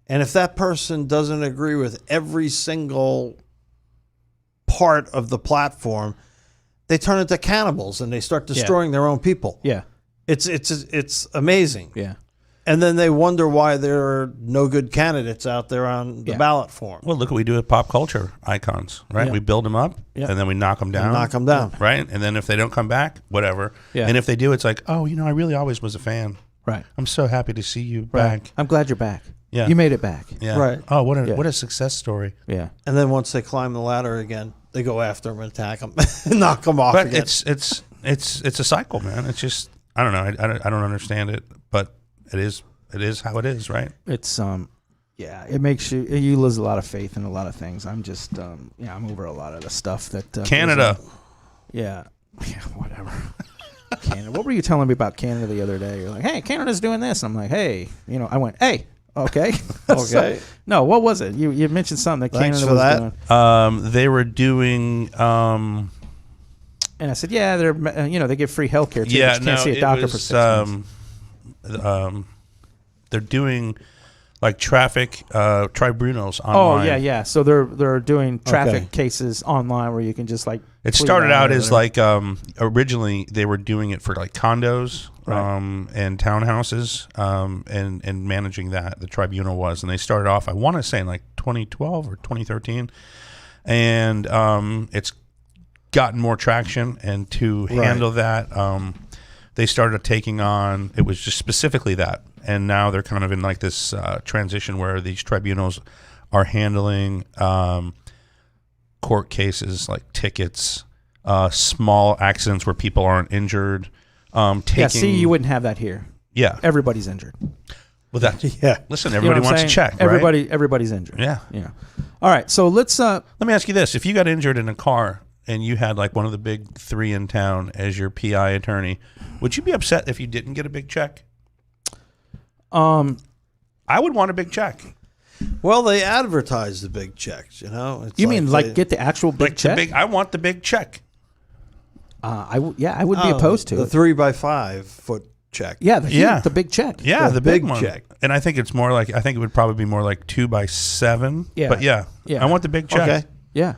and if that person doesn't agree with every single part of the platform, they turn into cannibals and they start destroying their own people. Yeah. It's amazing. Yeah. And then they wonder why there are no good candidates out there on the ballot form. Well, look what we do with pop culture icons, right? Yeah. We build them up, Yeah. and then we knock them down. Knock them down. Right? And then if they don't come back, whatever. Yeah. And if they do, it's like, oh, I really always was a fan. Right. I'm so happy to see you Right. back. I'm glad you're back. Yeah. You made it back. Yeah. Right. Oh, what Yeah. a success story. Yeah. And then once they climb the ladder again, they go after them and attack them and knock them off But again. it's a cycle, man. It's just I don't know. I don't understand it, but it is how it is, right? It's it makes you lose a lot of faith in a lot of things. I'm just I'm over a lot of the stuff that Canada. Yeah, whatever. Canada. What were you telling me about Canada the other day? You're like, hey, Canada's doing this. And I'm like, hey, I went, hey, okay, Okay. no, what was it? You mentioned something that Thanks Canada for was that. doing, They were doing. and I said, yeah, they're they give free health care too. Yeah, but you can't see a doctor for 6 months. They're doing like traffic tribunals Oh online. yeah. So they're doing traffic Okay. cases online where you can just like. It plead started out out or as whatever. like originally they were doing it for like condos Right. and townhouses and managing that. The tribunal was, and they started off I want to say in like 2012 or 2013, and it's gotten more traction. And to handle that, they started taking on. It was just specifically that, and now they're kind of in like this transition where these tribunals are handling. Court cases like tickets, small accidents where people aren't injured. See, you wouldn't have that here. Yeah. Everybody's injured. Well, that. Yeah. Listen, You know what everybody I'm wants saying? to check. Right? Everybody's injured. Yeah. All right. So let's. Let me ask you this: if you got injured in a car and you had like one of the big three in town as your PI attorney, would you be upset if you didn't get a big check? I would want a big check. Well, they advertise the big checks, It's You mean like they- get the actual big Like check? the big. I want the big check. I would be opposed to the it. 3x5 foot check. Yeah, Yeah. the big check. Yeah, the big big one. check. And I think it's more like it would probably be more like 2x7. Yeah. But yeah, Yeah. I want the big check. Okay. Yeah.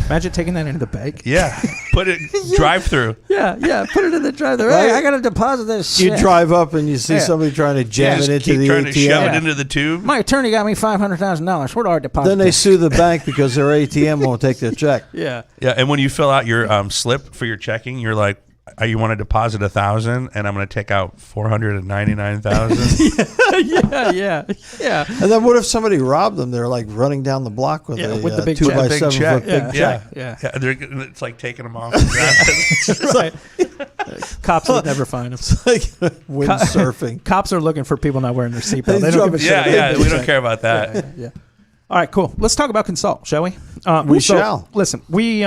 Imagine taking that into the bank. Yeah, put it drive through. Yeah. Put it in the drive-thru. Right. Hey, I got to deposit this You shit. drive up and you see Yeah. somebody trying to jam Just it into keep the trying ATM. to shove Yeah. it into the tube. My attorney got me $500,000. Where do I deposit? Then they this? sue the bank because their ATM won't take their check. Yeah. Yeah, and when you fill out your slip for your checking, you're like, you want to deposit 1,000, and I'm going to take out 499,000. Yeah. And then what if somebody robbed them? They're like running down the block with Yeah, a with the big 2x7 Big foot check. big Yeah. check. Yeah. It's like taking them off. Right. Cops would never find them. Like windsurfing. Cops are looking for people not wearing their seatbelt. They They don't give a shit. yeah, about yeah, the we big don't check. care about that. Yeah. All right, cool. Let's talk about Consult, shall we? We shall. Listen, we've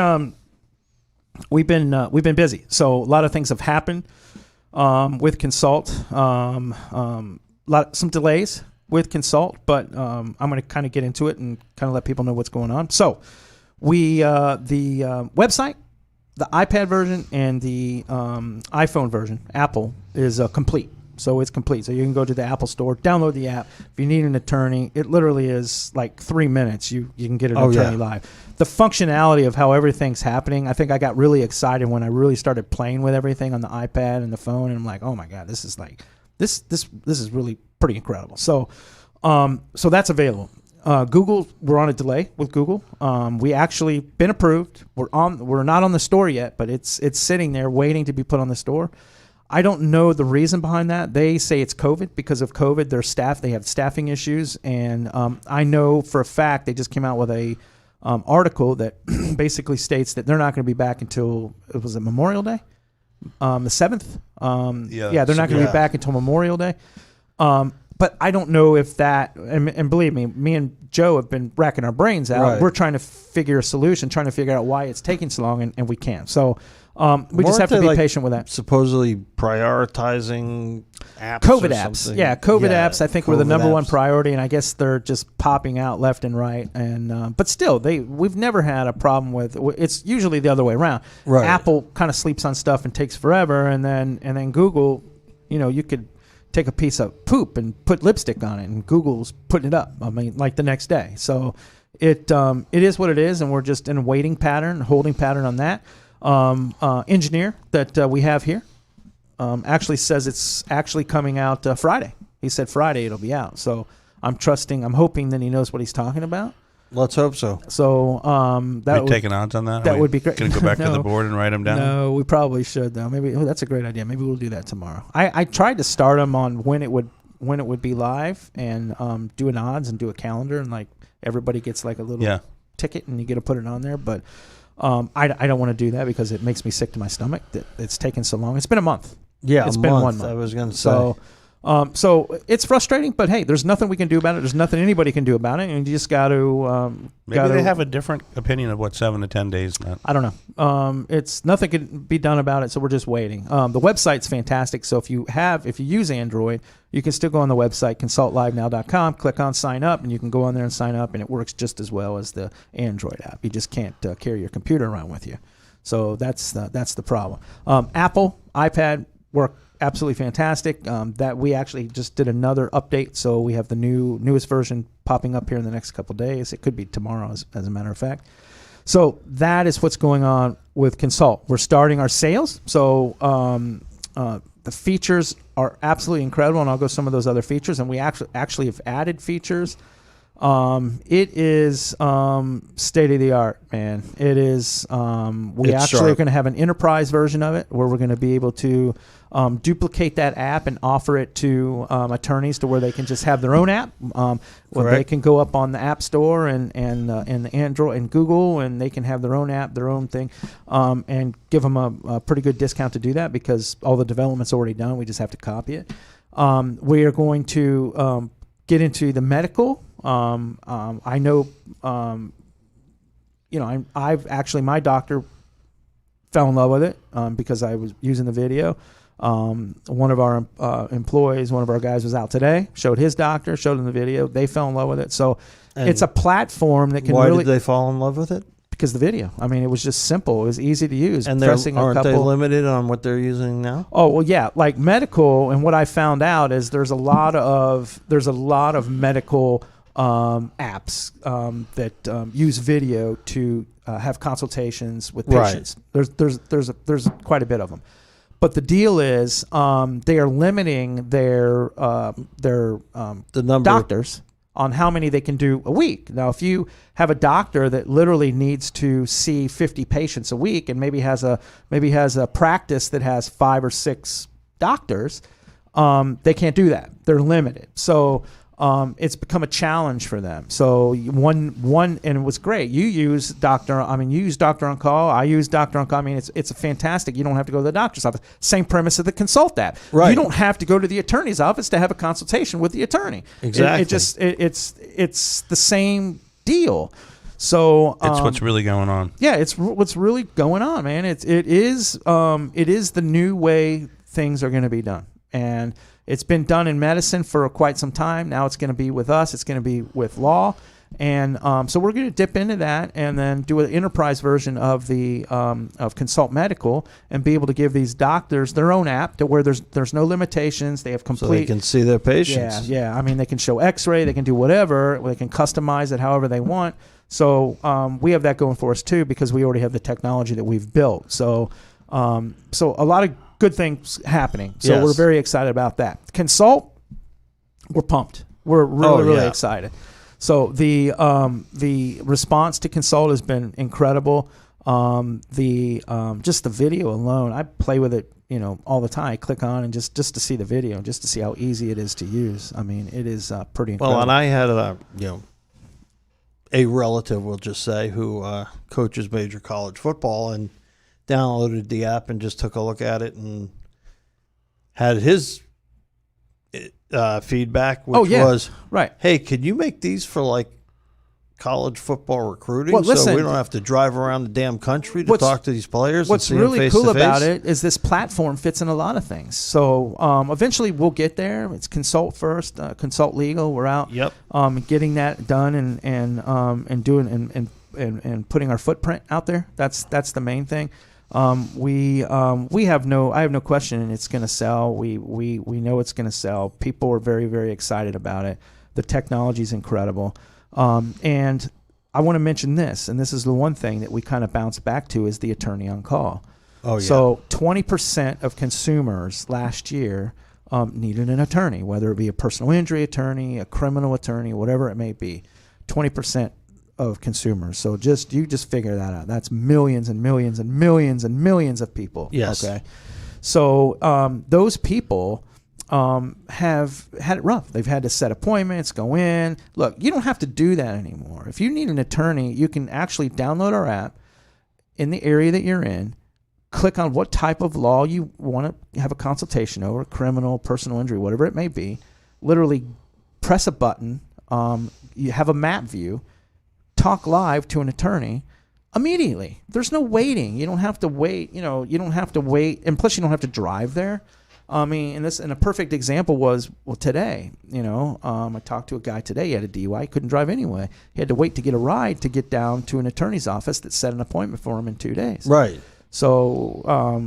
been busy, so a lot of things have happened with Consult. Some delays with Consult, but I'm going to kind of get into it and kind of let people know what's going on. So, the website, the iPad version, and the iPhone version, Apple, is complete. So it's complete. So you can go to the Apple Store, download the app. If you need an attorney, it literally is like 3 minutes. You can get an attorney live. The functionality of how everything's happening, I think I got really excited when I really started playing with everything on the iPad and the phone, and I'm like, oh my god, this is like this is really pretty incredible. So so that's available. Google, we're on a delay with Google. We actually been approved. We're not on the store yet, but it's sitting there waiting to be put on the store. I don't know the reason behind that. They say it's COVID. Because of COVID, they have staffing issues, and I know for a fact they just came out with a article that basically states that they're not going to be back until Memorial Day, the 7th. They're not going to be back until Memorial Day. but I don't know if that, and believe me and Joe have been racking our brains out. Right. We're trying to figure a solution, trying to figure out why it's taking so long, and we can't. So we just have to be patient with that. Supposedly prioritizing apps. COVID or apps. something. Yeah, COVID apps I think were the COVID number one apps. priority, and I guess they're just popping out left and right. And but still, we've never had a problem with. It's usually the other way around. Right. Apple kind of sleeps on stuff and takes forever, and then Google, you could take a piece of poop and put lipstick on it, and Google's putting it up. I mean, like the next day. So it is what it is, and we're just in a waiting pattern, holding pattern on that. Engineer that we have here actually says it's actually coming out Friday. He said Friday it'll be out. So I'm hoping that he knows what he's talking about. Let's hope so. So that we taking odds on that? That would be great. Going to go back to No. the board and write them down? No, we probably should though. Maybe that's a great idea. Maybe we'll do that tomorrow. I tried to start them on when it would be live and do an odds and do a calendar, and like everybody gets like a little ticket and you get to put it on there. But I don't want to do that because it makes me sick to my stomach that it's taken so long. It's been a month. Yeah, it's a been month, 1 month. I was going to say. So it's frustrating, but hey, there's nothing we can do about it. There's nothing anybody can do about it, and you just got to. Maybe they have a different opinion of what 7 to 10 days meant. I don't know. It's nothing can be done about it, so we're just waiting. The website's fantastic. So if you use Android, you can still go on the website consultlivenow.com, click on sign up, and you can go on there and sign up, and it works just as well as the Android app. You just can't carry your computer around with you. So that's the problem. Apple iPad work absolutely fantastic. That we actually just did another update, so we have the newest version popping up here in the next couple of days. It could be tomorrow, as a matter of fact. So that is what's going on with Consult. We're starting our sales. So the features are absolutely incredible, and I'll go some of those other features. And we actually have added features. It is state of the art, man. It is. We It's actually are sharp. going to have an enterprise version of it where we're going to be able to duplicate that app and offer it to attorneys to where they can just have their own app. Where they Correct. can go up on the App Store and the Android and Google, and they can have their own app, their own thing, and give them a pretty good discount to do that because all the development's already done. We just have to copy it. We are going to get into the medical. I know, I've actually, my doctor fell in love with it because I was using the video. One of our employees, one of our guys was out today, showed his doctor, showed him the video. They fell in love with it. So And it's a platform that can why really, did they fall in love with it? because the video. I mean, it was just simple. It was easy to use. And Pressing aren't they couple. limited on what they're using now? Oh well, yeah. Like medical, and what I found out is there's a lot of medical apps that use video to have consultations with Right. patients. There's quite a bit of them, but the deal is they are limiting their The number. doctors on how many they can do a week. Now, if you have a doctor that literally needs to see 50 patients a week and maybe has a practice that has 5 or 6 doctors, they can't do that. They're limited. So it's become a challenge for them. So one, and it was great. You use Doctor on Call. I use Doctor on Call. I mean, it's a fantastic. You don't have to go to the doctor's office. Same premise of the Consult app. Right. You don't have to go to the attorney's office to have a consultation with the attorney. Exactly. It's the same deal. So It's what's really going on. yeah, it's what's really going on, man. It is the new way things are going to be done, and it's been done in medicine for quite some time. Now it's going to be with us. It's going to be with law, and so we're going to dip into that and then do an enterprise version of the of Consult Medical and be able to give these doctors their own app to where there's no limitations. They have So complete. they can see their patients. Yeah. I mean, they can show X-ray. They can do whatever. They can customize it however they want. So we have that going for us too because we already have the technology that we've built. So a lot of good things happening. So Yes. we're very excited about that. Consult, we're pumped. We're really yeah. excited. So the response to Consult has been incredible. Just the video alone, I play with it, all the time. I click on and just to see the video, just to see how easy it is to use. I mean, it is pretty incredible. Well, and I had a relative, we'll just say, who coaches major college football and downloaded the app and just took a look at it and had feedback, which Oh, yeah. was, Right. hey, could you make these for like college football recruiting, Well, so listen, we don't have to drive around the damn country to what's- talk to these players? What's and see really them face cool to about face? it is this platform fits in a lot of things. So eventually we'll get there. It's consult first, consult legal. We're out, Yep. getting that done and doing and putting our footprint out there. That's the main thing. I have no question it's going to sell. We know it's going to sell. People are very, very excited about it. The technology is incredible. And I want to mention this, and this is the one thing that we kind of bounce back to is the attorney on call. Oh, yeah. So 20% of consumers last year needed an attorney, whether it be a personal injury attorney, a criminal attorney, whatever it may be. 20% of consumers. So you just figure that out. That's millions and millions and millions and millions of people. Yes. Okay. So those people have had it rough. They've had to set appointments, go in. Look, you don't have to do that anymore. If you need an attorney, you can actually download our app in the area that you're in, click on what type of law you want to have a consultation over, criminal, personal injury, whatever it may be. Literally press a button. You have a map view, talk live to an attorney immediately. There's no waiting. You don't have to wait. You don't have to wait. And plus, you don't have to drive there. I mean, and a perfect example was, today, I talked to a guy today. He had a DUI. He couldn't drive anyway. He had to wait to get a ride to get down to an attorney's office that set an appointment for him in 2 days. Right. So,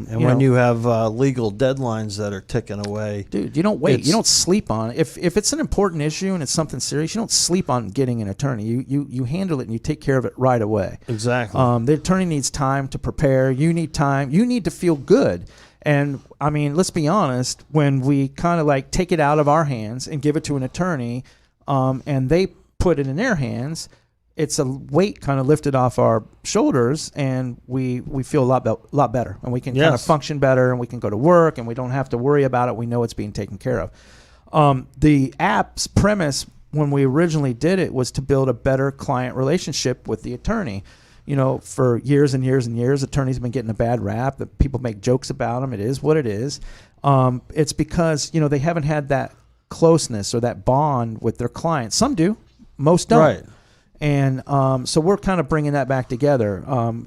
and when you have legal deadlines that are ticking away, dude, you don't wait. You don't sleep on it. If it's an important issue and it's something serious, you don't sleep on getting an attorney. You handle it and you take care of it right away. Exactly. The attorney needs time to prepare. You need time. You need to feel good. And I mean, let's be honest, when we kind of like take it out of our hands and give it to an attorney, and they put it in their hands, it's a weight kind of lifted off our shoulders, and we feel a lot better, and we can kind of function better, and we can go to work, and we don't have to worry about it. We know it's being taken care of. The app's premise when we originally did it was to build a better client relationship with the attorney. For years and years and years, attorneys have been getting a bad rap. That people make jokes about them. It is what it is. It's because they haven't had that closeness or that bond with their clients. Some do, most don't. Right. And so we're kind of bringing that back together.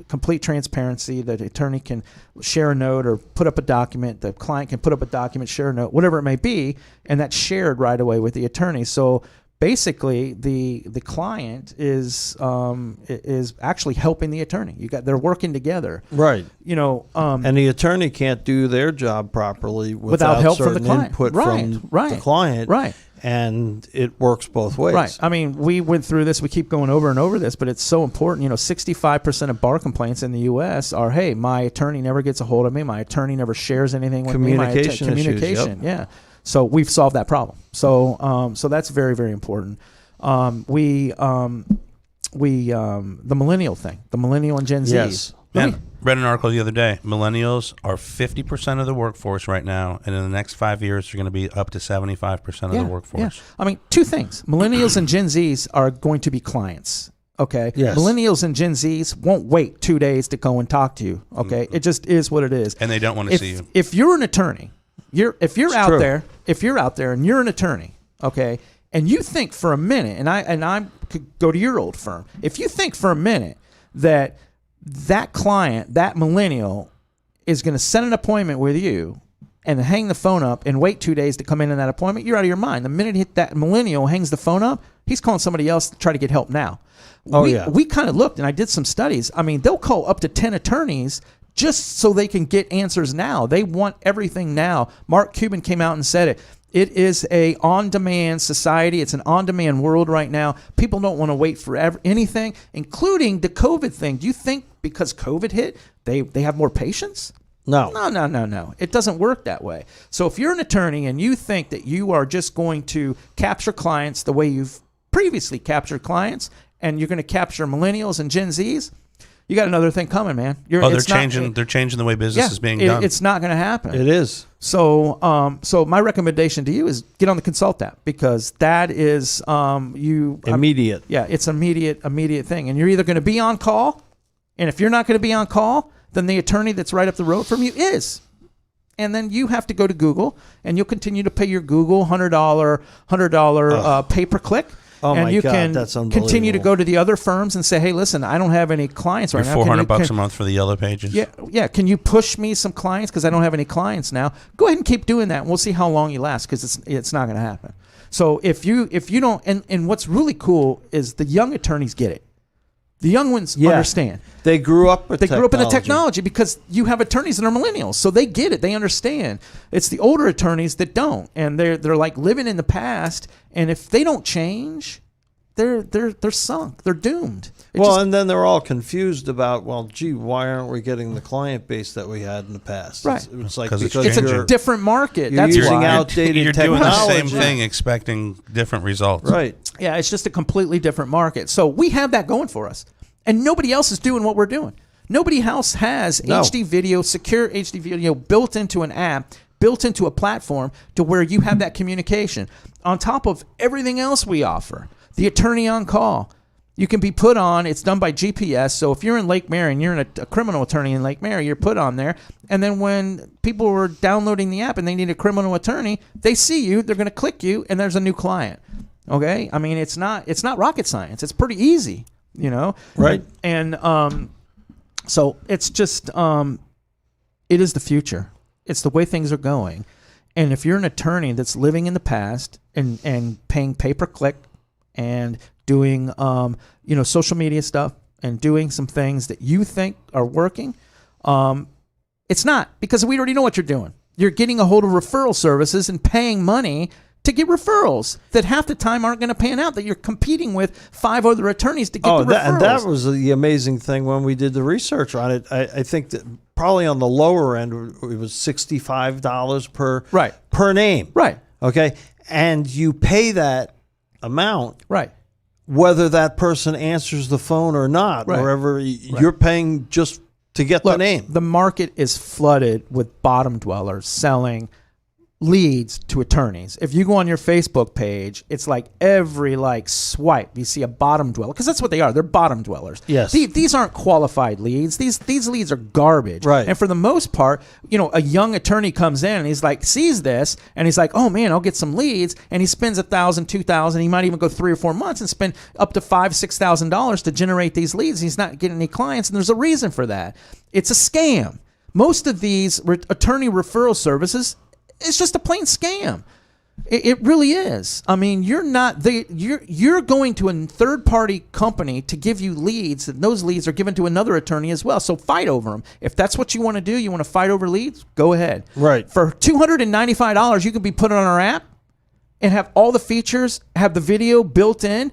Complete transparency. The attorney can share a note or put up a document. The client can put up a document, share a note, whatever it may be, and that's shared right away with the attorney. So basically, the client is actually helping the attorney. They're working together. Right. And the attorney can't do their job properly without help from the certain client. input Right. from the client. Right. And it works both ways. Right. I mean, we went through this. We keep going over and over this, but it's so important. 65% of bar complaints in the U.S. are, hey, my attorney never gets a hold of me. My attorney never shares anything with me. Communication issues, yep. Yeah. So we've solved that problem. So that's very, very important. The millennial thing, the millennial and Gen Zs. Yes. And read an article the other day. Millennials are 50% of the workforce right now, and in the next 5 years, they're going to be up to 75% of the workforce. Yeah. I mean, two things. Millennials and Gen Zs are going to be clients. Okay. Yes. Millennials and Gen Zs won't wait 2 days to go and talk to you. Okay. It just is what it is. And they don't want to see you. If you're an attorney, if you're out there and you're an attorney, okay, and you think for a minute, and I could go to your old firm, if you think for a minute that client, that millennial, is going to set an appointment with you and hang the phone up and wait 2 days to come in that appointment, you're out of your mind. The minute that millennial hangs the phone up, he's calling somebody else to try to get help now. We kind of looked, and I did some studies. I mean, they'll call up to 10 attorneys just so they can get answers now. They want everything now. Mark Cuban came out and said it. It is a on-demand society. It's an on-demand world right now. People don't want to wait for anything, including the COVID thing. Do you think because COVID hit, they have more patience? No. No. It doesn't work that way. So if you're an attorney and you think that you are just going to capture clients the way you've previously captured clients, and you're going to capture millennials and Gen Zs, you got another thing coming, man. They're changing the way business is being done. It's not going to happen. It is. So, so my recommendation to you is get on the Consult app, because that is immediate. It's immediate thing, and you're either going to be on call, and if you're not going to be on call, then the attorney that's right up the road from you is. and then you have to go to Google, and you'll continue to pay your Google $100 pay per click. Oh and my you God, can that's continue to unbelievable. go to the other firms and say, hey, listen, I don't have any clients right now. $400 a month for the Yellow Pages. Yeah. Can you push me some clients because I don't have any clients now? Go ahead and keep doing that, and we'll see how long you last, because it's not going to happen. So if you don't, and what's really cool is the young attorneys get it. The young ones understand. They grew up with grew up in the technology, because you have attorneys that are millennials, so they get it. They understand. It's the older attorneys that don't, and they're like living in the past. And if they don't change, they're sunk. They're doomed. And then they're all confused about, well, gee, why aren't we getting the client base that we had in the past? Right. It's like 'Cause it's because it's you're a different market. you're That's using why. outdated You're doing technology. the same thing, expecting different results. Right. Yeah, it's just a completely different market. So we have that going for us. And nobody else is doing what we're doing. Nobody else has HD video, secure HD video built into an app, built into a platform to where you have that communication. On top of everything else we offer, the attorney on call. You can be put on, it's done by GPS. So if you're in Lake Mary and you're a criminal attorney in Lake Mary, you're put on there. And then when people are downloading the app and they need a criminal attorney, they see you, they're going to click you, and there's a new client. Okay? I mean, it's not rocket science. It's pretty easy. Right. And so it's just it is the future. It's the way things are going. And if you're an attorney that's living in the past and paying pay per click and doing social media stuff and doing some things that you think are working, it's not, because we already know what you're doing. You're getting a hold of referral services and paying money to get referrals that half the time aren't going to pan out, that you're competing with 5 other attorneys to get the referrals. And that was the amazing thing when we did the research on it. I think that probably on the lower end, it was $65 per name. Right. Okay. And you pay that amount. Right. Whether that person answers the phone or not, Right. wherever you're paying just to get the name. The market is flooded with bottom dwellers selling leads to attorneys. If you go on your Facebook page, it's like every swipe you see a bottom dweller, because that's what they are. They're bottom dwellers. Yes. These aren't qualified leads. These leads are garbage. Right. And for the most part, a young attorney comes in and he's like, sees this and he's like, oh man, I'll get some leads, and he spends $1,000, $2,000. He might even go 3 or 4 months and spend up to $5,000, $6,000 to generate these leads. He's not getting any clients, and there's a reason for that. It's a scam. Most of these attorney referral services, it's just a plain scam. It really is. I mean, you're going to a third-party company to give you leads, and those leads are given to another attorney as well. So fight over them. If that's what you want to do, you want to fight over leads, go ahead. Right. For $295, you can be put on our app and have all the features, have the video built in,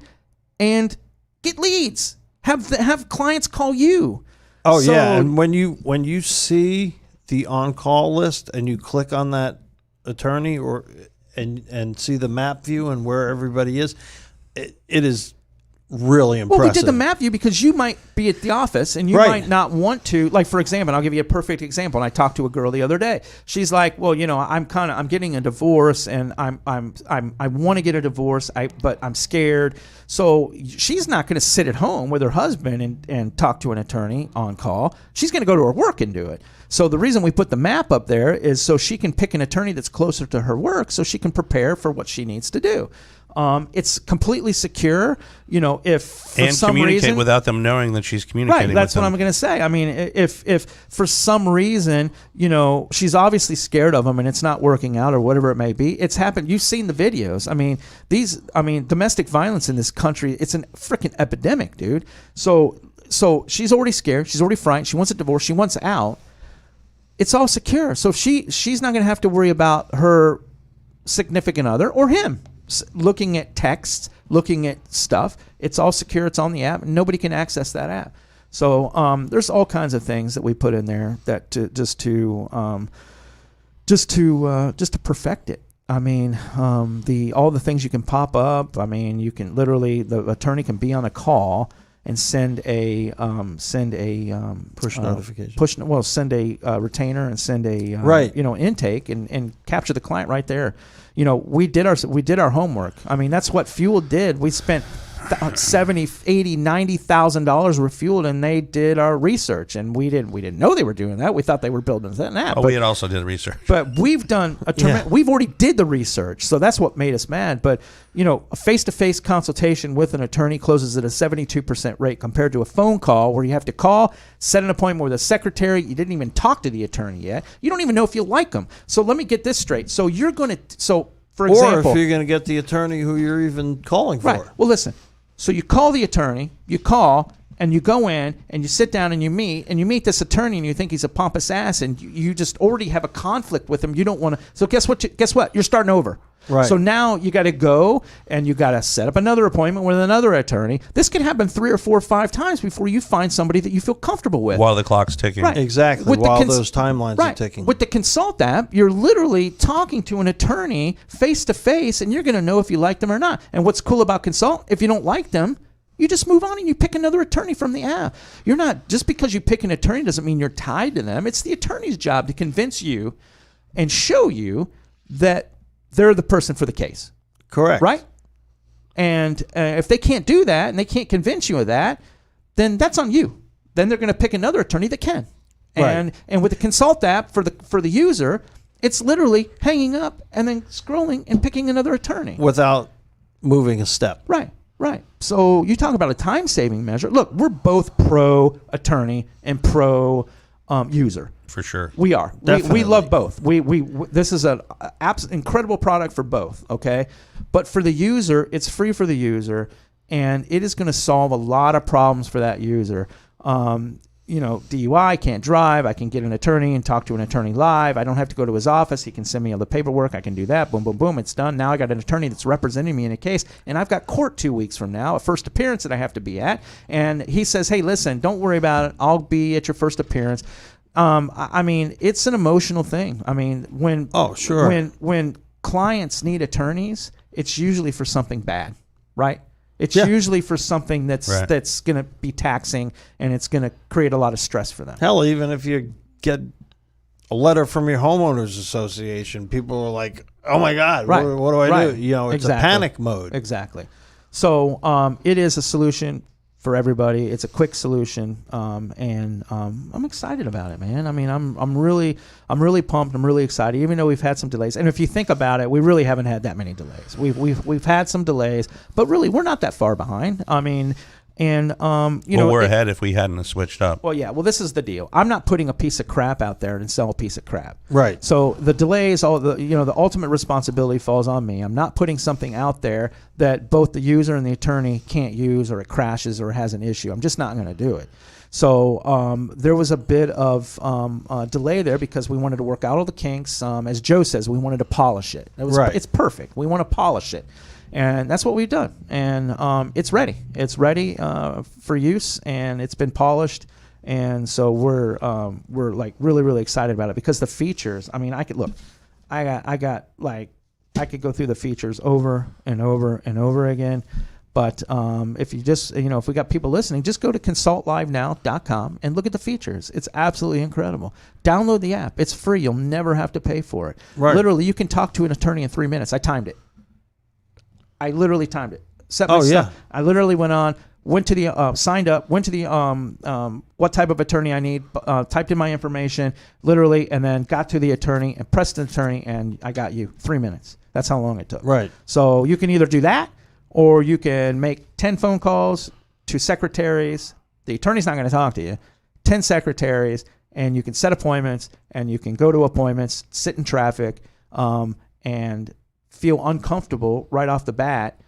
and get leads. Have clients call you. Oh, yeah. And when you see the on-call list and you click on that attorney and see the map view and where everybody is, it is really impressive. Well, we did the map view because you might be at the office and you might not want to. Like, for example, I'll give you a perfect example. And I talked to a girl the other day. She's like, well, I'm getting a divorce, and I want to get a divorce, but I'm scared. So she's not going to sit at home with her husband and talk to an attorney on call. She's going to go to her work and do it. So the reason we put the map up there is so she can pick an attorney that's closer to her work, so she can prepare for what she needs to do. It's completely secure. If for and some communicate reason, without them knowing that she's communicating. right, that's with what them. I'm going to say. I mean, if for some reason, she's obviously scared of them and it's not working out or whatever it may be, it's happened. You've seen the videos. I mean, domestic violence in this country, it's a freaking epidemic, dude. So she's already scared. She's already frightened. She wants a divorce. She wants out. It's all secure. So she's not going to have to worry about her significant other or him looking at texts, looking at stuff. It's all secure. It's on the app, and nobody can access that app. So there's all kinds of things that we put in there that just to perfect it. I mean, all the things you can pop up. I mean, you can literally, the attorney can be on a call and send a push notification. Send a retainer and send a intake and capture the client right there. We did our homework. I mean, that's what Fuel did. We spent $70, $80, $90,000 refueled, and they did our research, and we didn't know they were doing that. We thought they were building that. Oh, we had also did research. But we've done we've already did the research, so that's what made us mad. But a face-to-face consultation with an attorney closes at a 72% rate compared to a phone call where you have to call, set an appointment with a secretary. You didn't even talk to the attorney yet. You don't even know if you like them. So let me get this straight. So you're going to for example, or if you're going to get the attorney who you're even calling for. Right. Well, listen. So you call the attorney, and you go in and you sit down and you meet this attorney and you think he's a pompous ass and you just already have a conflict with him. You don't want to. So guess what? You're starting over. Right. So now you got to go and you got to set up another appointment with another attorney. This can happen 3 or 4 or 5 times before you find somebody that you feel comfortable with. While the clock's ticking. Right. Exactly. While those timelines are ticking. With the Consult app, you're literally talking to an attorney face to face, and you're going to know if you like them or not. And what's cool about Consult, if you don't like them, you just move on and you pick another attorney from the app. You're not, just because you pick an attorney doesn't mean you're tied to them. It's the attorney's job to convince you and show you that they're the person for the case. Correct. Right? And if they can't do that and they can't convince you of that, then that's on you. Then they're going to pick another attorney that can. And with the Consult app for the user, it's literally hanging up and then scrolling and picking another attorney. Without moving a step. Right. So you talk about a time-saving measure. Look, we're both pro attorney and pro user. For sure. We are. We love both. We this is an incredible product for both, okay? But for the user, it's free for the user, and it is going to solve a lot of problems for that user. DUI, can't drive. I can get an attorney and talk to an attorney live. I don't have to go to his office. He can send me all the paperwork. I can do that. Boom, boom, boom. It's done. Now I got an attorney that's representing me in a case, and I've got court 2 weeks from now, a first appearance that I have to be at. And he says, hey, listen, don't worry about it. I'll be at your first appearance. I mean, it's an emotional thing. I mean, when clients need attorneys, it's usually for something bad, right? It's usually for something that's going to be taxing, and it's going to create a lot of stress for them. Hell, even if you get a letter from your homeowners association, people are like, "Oh my God, what do I do?" It's a panic mode. Exactly. So it is a solution for everybody. It's a quick solution, and I'm excited about it, man. I mean, I'm really pumped. I'm really excited, even though we've had some delays. And if you think about it, we really haven't had that many delays. We've had some delays, but really we're not that far behind. I mean, and we're ahead if we hadn't switched up. Well, yeah. Well, this is the deal. I'm not putting a piece of crap out there and sell a piece of crap. Right. So the delays, the ultimate responsibility falls on me. I'm not putting something out there that both the user and the attorney can't use, or it crashes or has an issue. I'm just not going to do it. So there was a bit of delay there because we wanted to work out all the kinks. As Joe says, we wanted to polish it. It's perfect. We want to polish it. And that's what we've done. And it's ready. It's ready for use, and it's been polished. And so we're like really, really excited about it because the features. I mean, I could go through the features over and over and over again. But if you just, if we got people listening, just go to consultlivenow.com and look at the features. It's absolutely incredible. Download the app. It's free. You'll never have to pay for it. Right. Literally, you can talk to an attorney in 3 minutes. I timed it. I literally timed it. Set my stuff. I literally went on, went to the signed up, went to the what type of attorney I need, typed in my information, literally, and then got to the attorney and pressed the attorney, and I got you. 3 minutes. That's how long it took. Right. So you can either do that, or you can make 10 phone calls to secretaries. The attorney's not going to talk to you. 10 secretaries, and you can set appointments, and you can go to appointments, sit in traffic, and feel uncomfortable right off the bat,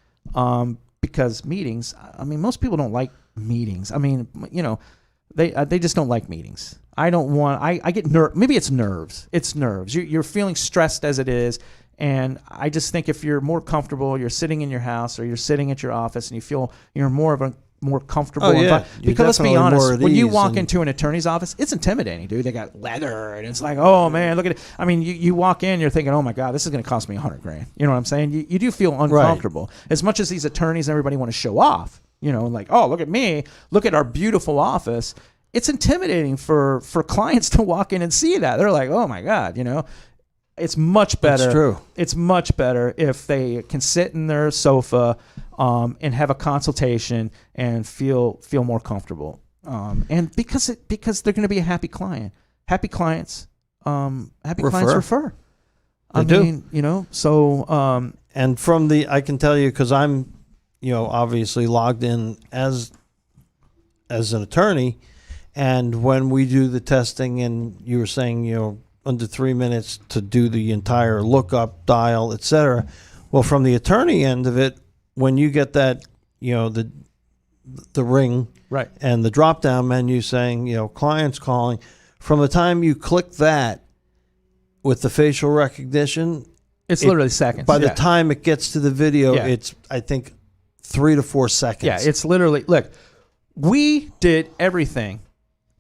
because meetings, I mean, most people don't like meetings. I mean, they just don't like meetings. I get maybe it's nerves. It's nerves. You're feeling stressed as it is. And I just think if you're more comfortable, you're sitting in your house or you're sitting at your office and you feel you're more comfortable. Because let's be honest, when you walk into an attorney's office, it's intimidating, dude. They got leather and it's like, oh man, look at it. I mean, you walk in, you're thinking, oh my God, this is going to cost me $100,000. You know what I'm saying? You do feel uncomfortable. Right. As much as these attorneys and everybody want to show off, like, oh, look at me, look at our beautiful office. It's intimidating for clients to walk in and see that. They're like, oh my God, it's much better. That's true. It's much better if they can sit in their sofa and have a consultation and feel more comfortable. And because they're going to be a happy client. Happy clients refer. I mean, you know, so and from I can tell you, because I'm, you know, obviously logged in as an attorney, and when we do the testing, and you were saying, you know, under 3 minutes to do the entire lookup, dial, etc. Well, from the attorney end of it, when you get that, you know, the ring right. and the drop down menu saying, you know, clients calling, from the time you click that with the facial recognition, It's literally seconds. by the time it gets to the video, Yeah. it's, I think, 3 to 4 seconds. Yeah, it's literally, look, we did everything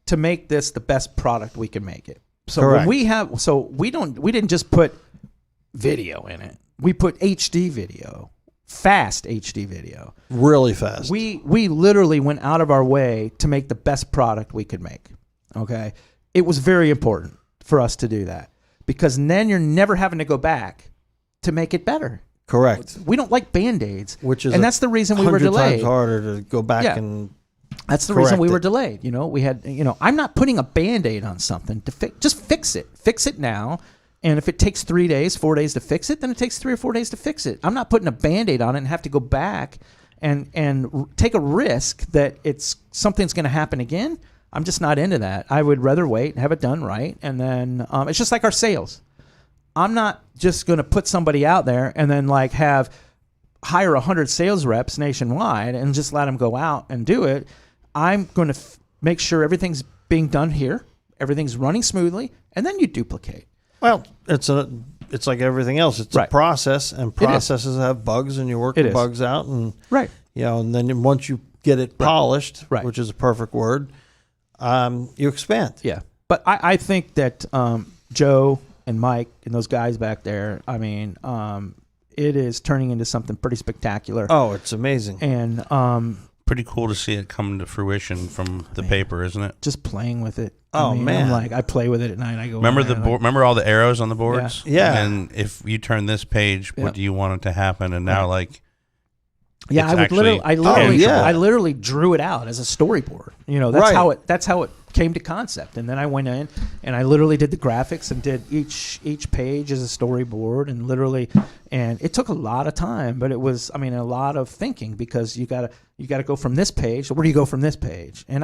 to make this the best product we can make it. So Correct. we didn't just put video in it. We put HD video, fast HD video. really fast. We literally went out of our way to make the best product we could make. Okay? It was very important for us to do that, because then you're never having to go back to make it better. Correct. We don't like Band-Aids, Which is, and that's the reason we were 100 delayed. times harder to go back Yeah. and That's the reason we correct were it. delayed. You know, we had, you know, I'm not putting a Band-Aid on something to just fix it. Fix it now. And if it takes 3 days, 4 days to fix it, then it takes 3 or 4 days to fix it. I'm not putting a Band-Aid on it and have to go back and take a risk that something's going to happen again. I'm just not into that. I would rather wait and have it done right. And then it's just like our sales. I'm not just going to put somebody out there and then like hire 100 sales reps nationwide and just let them go out and do it. I'm going to make sure everything's being done here, everything's running smoothly, and then you duplicate. well, it's like everything else. It's Right. a process, and processes have bugs, and you work It the is. bugs out, and Right. you know, and then once you get it polished, Right. which is a perfect word, you expand. Yeah. But I think that Joe and Mike and those guys back there, I mean, it is turning into something pretty spectacular. Oh, it's amazing. And Pretty cool to see it come to fruition from the paper, isn't it? just playing with it. Oh, man. I'm like, I play with it at night. I go, Remember in the there, board? Remember all the arrows on the boards? Yeah. And if you turn this page, Yep. what do you want it to happen? And now, like, Yeah, It's I would actually I literally drew it out as a storyboard. You know, that's Right. how it came to concept. And then I went in and I literally did the graphics and did each page as a storyboard and it took a lot of time, but it was, I mean, a lot of thinking, because you gotta go from this page. So where do you go from this page? And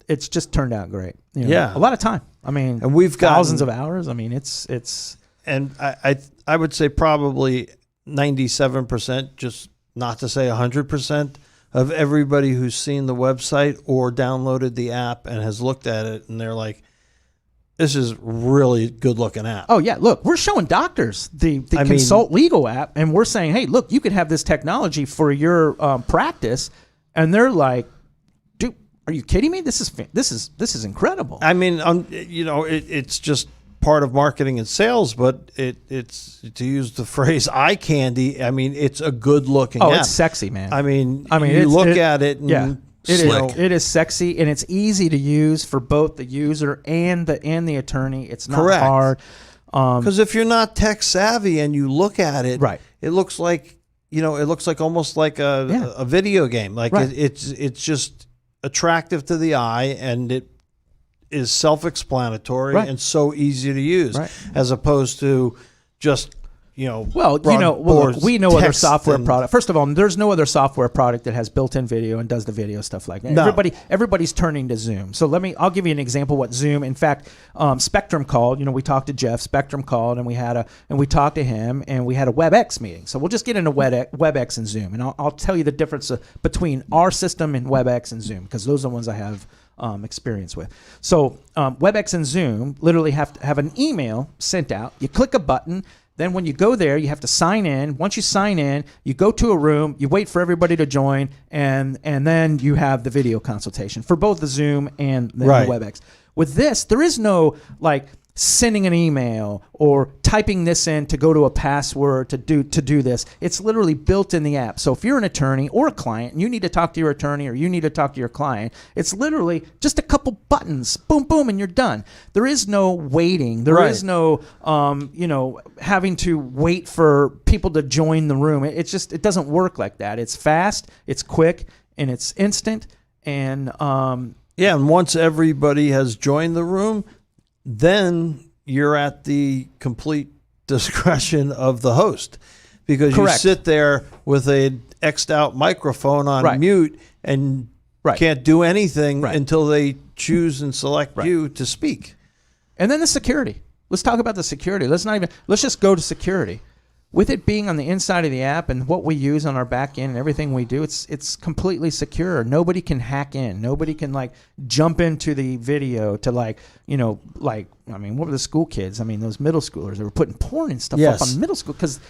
it's just turned out great. You know, Yeah. a lot of time. I mean, And we've gotten- thousands of hours. I mean, it's And I would say probably 97%, just not to say 100%, of everybody who's seen the website or downloaded the app and has looked at it, and they're like, this is really good looking app. Oh yeah, look, we're showing doctors the I mean- Consult Legal app, and we're saying, hey, look, you could have this technology for your practice, and they're like, dude, are you kidding me? This is incredible. I mean, you know, it's just part of marketing and sales, but it's, to use the phrase eye candy, I mean, it's a good looking app. It's sexy, man. I mean, you you look at it and yeah. It is. Slick. It is sexy, and it's easy to use for both the user and the attorney. It's not Correct. hard. Because if you're not tech savvy and you look at it, Right. it looks like, you know, it looks like almost like Yeah. a video game. Like Right. it's just attractive to the eye, and it is self-explanatory Right. and so easy to use, Right. as opposed to just, you know, Well, broad look, boards, we know other text software and- product. First of all, there's no other software product that has built-in video and does the video stuff like that. No. Everybody's turning to Zoom. So I'll give you an example of what Zoom. In fact, Spectrum called. You know, we talked to Jeff. Spectrum called, and we talked to him, and we had a WebEx meeting. So we'll just get into WebEx and Zoom, and I'll tell you the difference between our system and WebEx and Zoom, because those are the ones I have experience with. So WebEx and Zoom literally have to have an email sent out. You click a button. Then when you go there, you have to sign in. Once you sign in, you go to a room, you wait for everybody to join, and then you have the video consultation for both the Zoom and the Right. WebEx. With this, there is no like, sending an email or typing this in to go to a password to do this. It's literally built in the app. So if you're an attorney or a client and you need to talk to your attorney or you need to talk to your client, it's literally just a couple buttons, boom, boom, and you're done. There is no waiting. There is no, having to wait for people to join the room. It doesn't work like that. It's fast, it's quick, and it's instant. And and once everybody has joined the room, then you're at the complete discretion of the host, because you sit there with a X'd out microphone on mute and can't do anything until they choose and select you to speak. And then the security. Let's talk about the security. Let's just go to security. With it being on the inside of the app and what we use on our back end and everything we do, it's completely secure. Nobody can hack in. Nobody can jump into the video to what were the school kids? I mean, those middle schoolers, they were putting porn and stuff up on middle school because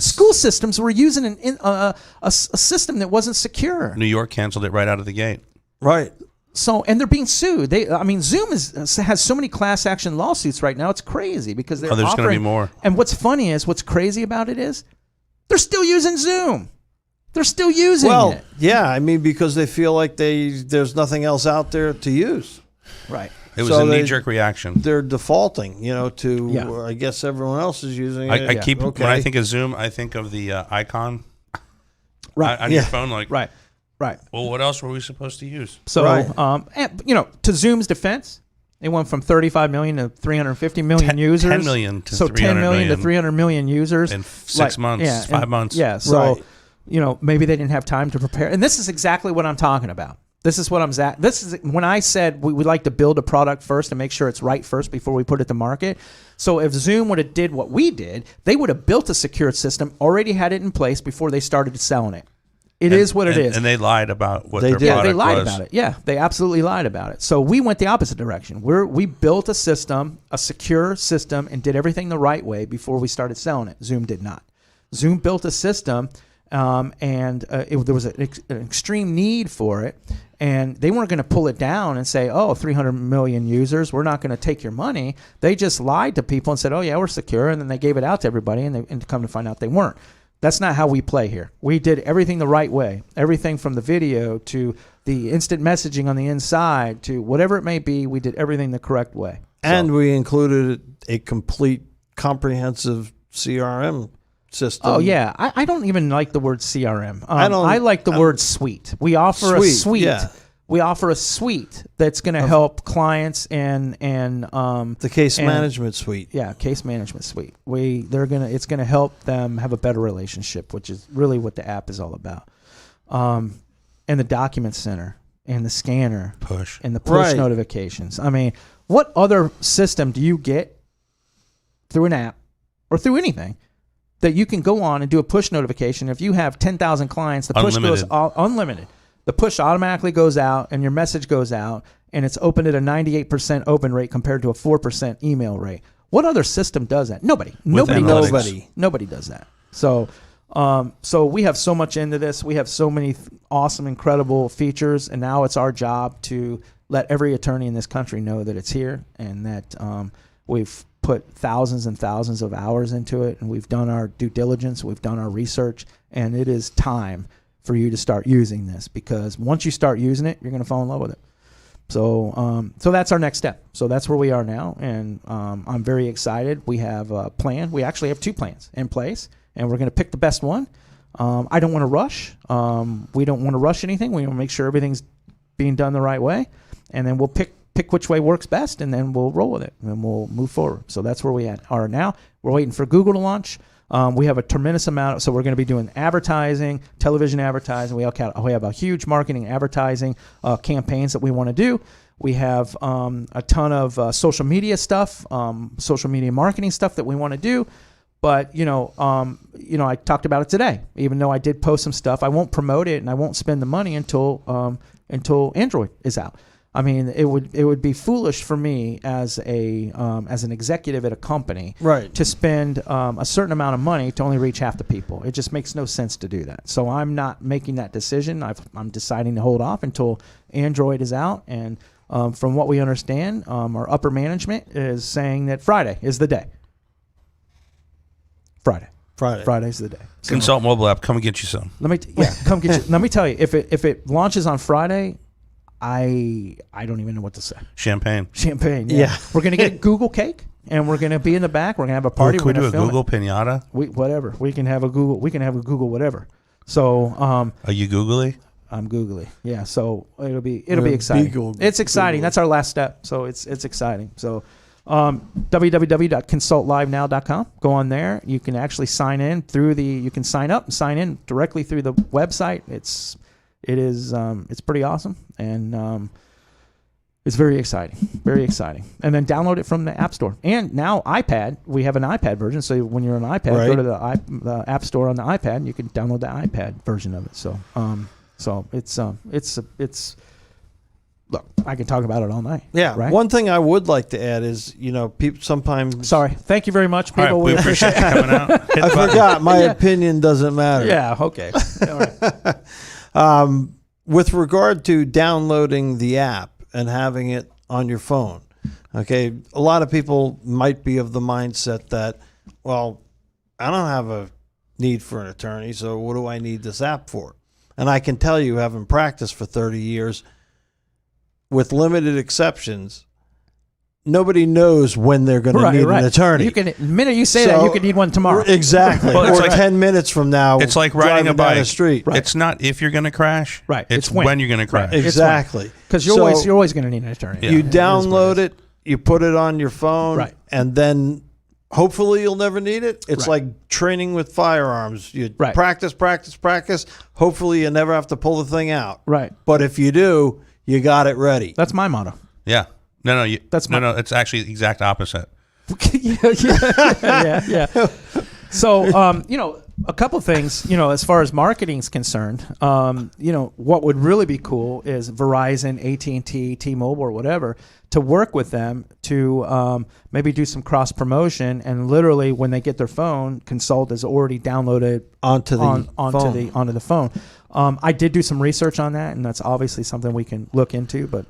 school systems were using a system that wasn't secure. New York canceled it right out of the gate. Right. So, and they're being sued. Zoom has so many class action lawsuits right now. It's crazy because they're there's going to be more. And what's funny is, what's crazy about it is, they're still using Zoom. They're still using it. Yeah, I mean, because they feel like there's nothing else out there to use. Right. It was a knee-jerk reaction. They're defaulting, to I guess everyone else is using it. When I think of Zoom, I think of the icon on your phone, Right. Well, what else were we supposed to use? So, to Zoom's defense, they went from 35 million to 350 million users. 10 million to 10 million to 300 million users in 6 months, 5 months. Yeah. So, maybe they didn't have time to prepare. And this is exactly what I'm talking about. This is what this is when I said we would like to build a product first and make sure it's right first before we put it to market. So if Zoom would have did what we did, they would have built a secure system, already had it in place before they started selling it. It is what it is. And they lied about what their product was. Yeah, they lied was. about it. Yeah, they absolutely lied about it. So we went the opposite direction. We built a system, a secure system, and did everything the right way before we started selling it. Zoom did not. Zoom built a system, and there was an extreme need for it, and they weren't going to pull it down and say, 300 million users, we're not going to take your money. They just lied to people and said, oh, yeah, we're secure, and then they gave it out to everybody, and come to find out they weren't. That's not how we play here. We did everything the right way. Everything from the video to the instant messaging on the inside to whatever it may be, we did everything the correct way. And we included a complete, comprehensive CRM system. Oh, yeah. I don't even like the word CRM. I like the word suite. We offer a suite. Yeah. We offer a suite that's going to help clients and the case management suite. Yeah, case management suite. It's going to help them have a better relationship, which is really what the app is all about. And the document center and the scanner and the push notifications. I mean, what other system do you get through an app or through anything that you can go on and do a push notification? If you have 10,000 clients, the push goes unlimited. The push automatically goes out and your message goes out, and it's opened at a 98% open rate compared to a 4% email rate. What other system does that? Nobody does that. So we have so much into this. We have so many awesome, incredible features, and now it's our job to let every attorney in this country know that it's here and that we've put thousands and thousands of hours into it, and we've done our due diligence, we've done our research, and it is time for you to start using this, because once you start using it, you're going to fall in love with it. So that's our next step. So that's where we are now, and I'm very excited. We have a plan. We actually have 2 plans in place, and we're going to pick the best one. I don't want to rush. We don't want to rush anything. We want to make sure everything's being done the right way, and then we'll pick which way works best, and then we'll roll with it, and we'll move forward. So that's where we are now. We're waiting for Google to launch. We have a tremendous amount, so we're going to be doing advertising, television advertising. We have a huge marketing advertising campaigns that we want to do. We have a ton of social media stuff, social media marketing stuff that we want to do. But I talked about it today. Even though I did post some stuff, I won't promote it and I won't spend the money until Android is out. I mean, it would be foolish for me as an executive at a company to spend a certain amount of money to only reach half the people. It just makes no sense to do that. So I'm not making that decision. I'm deciding to hold off until Android is out, and from what we understand, our upper management is saying that Friday is the day. Friday's the day. So Consult mobile app. Come and get you some. come get you. Let me tell you, if it launches on Friday, I don't even know what to say. Champagne. Yeah. We're gonna get Google cake, and we're gonna be in the back. We're gonna have a party. Can we do We're a gonna film Google pinata? whatever. We can have a Google. We can have a Google whatever. So Are you googly? I'm googly. Yeah. So it'll be exciting. It's exciting. Googly. That's our last step. So it's exciting. So www.consultlivenow.com. Go on there. You can actually sign in you can sign up and sign in directly through the website. It's pretty awesome, and it's very exciting. And then download it from the App Store. And now iPad, we have an iPad version. So when you're on an iPad, go to the App Store on the iPad, and you can download the iPad version of it. So it's look, I can talk about it all night. Yeah. Right? One thing I would like to add is, people sometimes. Sorry. Thank you very much, All people. right, we appreciate you coming out. Hit the I button. forgot. My opinion doesn't matter. Yeah. Okay. All right. With regard to downloading the app and having it on your phone, okay, a lot of people might be of the mindset that, well, I don't have a need for an attorney, so what do I need this app for? And I can tell you, having practiced for 30 years, with limited exceptions, nobody knows when they're going to need an attorney. The minute you say that, you could need one tomorrow. Exactly. Well, it's or like- 10 minutes from now. It's like riding driving a bike. down the street. Right. It's not if you're going to crash. Right. It's It's when. when you're going to crash. Right. Exactly. Because you're always going to need an attorney. Yeah. You It is what download is. it, you put it on your phone, Right. and then hopefully you'll never need it. It's Right. like training with firearms. You Right. practice. Hopefully you never have to pull the thing out. Right. But if you do, you got it ready. That's my motto. Yeah. No. It's actually the exact opposite. yeah. So, a couple things, as far as marketing is concerned, what would really be cool is Verizon, AT&T, T-Mobile, or whatever, to work with them to maybe do some cross promotion, and literally when they get their phone, Consult is already downloaded Onto the onto the phone. I did do some research on that, and that's obviously something we can look into, but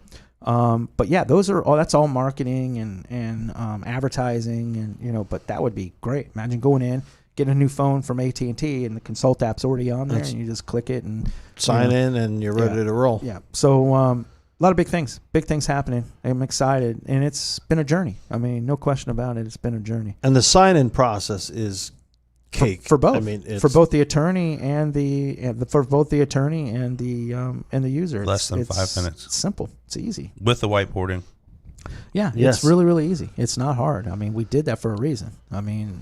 yeah, that's all marketing and advertising, and but that would be great. Imagine going in, getting a new phone from AT&T, and the Consult app's already on there, and you just click it and sign in, and you're ready to roll. Yeah. So a lot of big things happening. I'm excited, and it's been a journey. I mean, no question about it. It's been a journey. And the sign-in process is cake for both. I mean, for both the attorney and the user. Less than 5 minutes. It's simple. It's easy. With the whiteboarding. Yeah, Yes. it's really, really easy. It's not hard. I mean, we did that for a reason. I mean,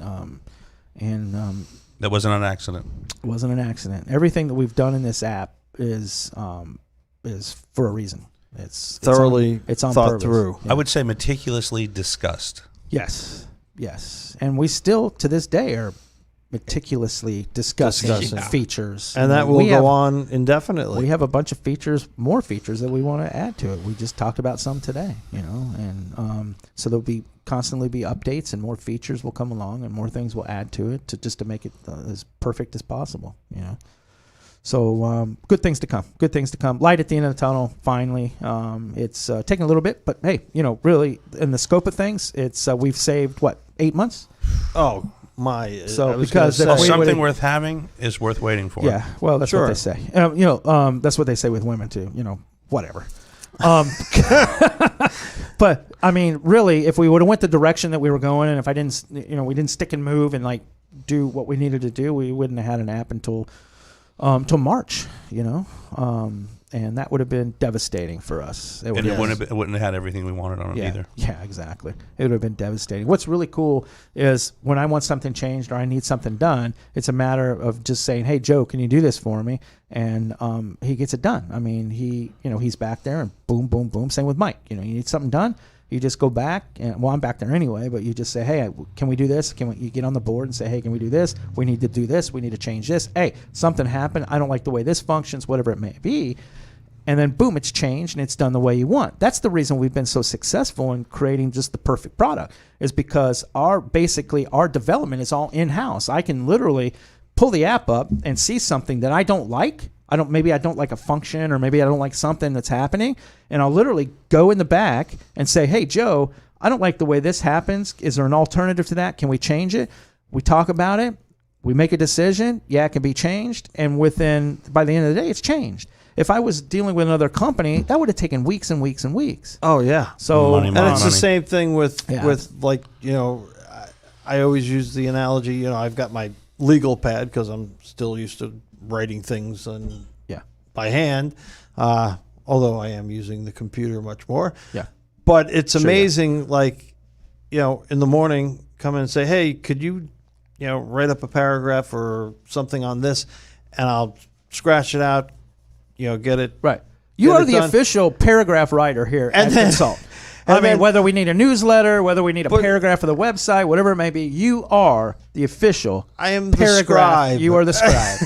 That wasn't an accident. it wasn't an accident. Everything that we've done in this app is for a reason. It's thoroughly it's on thought purpose. through. Yeah. I would say meticulously discussed. Yes, and we still to this day are meticulously discussing Discussing. features, And that will go on indefinitely. We have a bunch of more features that we want to add to it. We just talked about some today, and so there'll be constantly be updates, and more features will come along, and more things will add to it to make it as perfect as possible. So good things to come. Good things to come. Light at the end of the tunnel. Finally, it's taking a little bit, but hey, really in the scope of things, it's we've saved 8 months. Oh my! So I was because gonna if say- we Something would've- worth having is worth waiting for. Yeah, well, that's Sure. what they say. That's what they say with women too. Whatever. But I mean, really, if we would have went the direction that we were going, and if I didn't, we didn't stick and move and do what we needed to do, we wouldn't have had an app until March. And that would have been devastating for us. And it wouldn't have had everything we wanted on it either. Yeah, exactly. It would have been devastating. What's really cool is when I want something changed or I need something done, it's a matter of just saying, "Hey, Joe, can you do this for me?" And he gets it done. I mean, he's back there, and boom, boom, boom. Same with Mike. You need something done, you just go back, and I'm back there anyway. But you just say, "Hey, can we do this? You get on the board and say, "Hey, can we do this? We need to do this. We need to change this. Hey, something happened. I don't like the way this functions. Whatever it may be." And then boom, it's changed and it's done the way you want. That's the reason we've been so successful in creating just the perfect product, is because our development is all in-house. I can literally pull the app up and see something that I don't like. maybe I don't like a function, or maybe I don't like something that's happening, and I'll literally go in the back and say, hey, Joe, I don't like the way this happens. Is there an alternative to that? Can we change it? We talk about it. We make a decision. Yeah, it can be changed. And by the end of the day, it's changed. If I was dealing with another company, that would have taken weeks and weeks and weeks. Oh yeah. So Money, And it's the money. same thing with Yeah. like, I always use the analogy, I've got my legal pad because I'm still used to writing things yeah, by hand, although I am using the computer much more. yeah, But it's Sure, amazing, like, in the morning, come in and say, hey, could you, write up a paragraph or something on this, and I'll scratch it out, get it. right. You Get are it the done. official paragraph writer here And at then- Consult. and I mean, then- whether we need a newsletter, whether we need a But- paragraph for the website, whatever it may be, you are the official I am the paragraph. scribe. You are the scribe.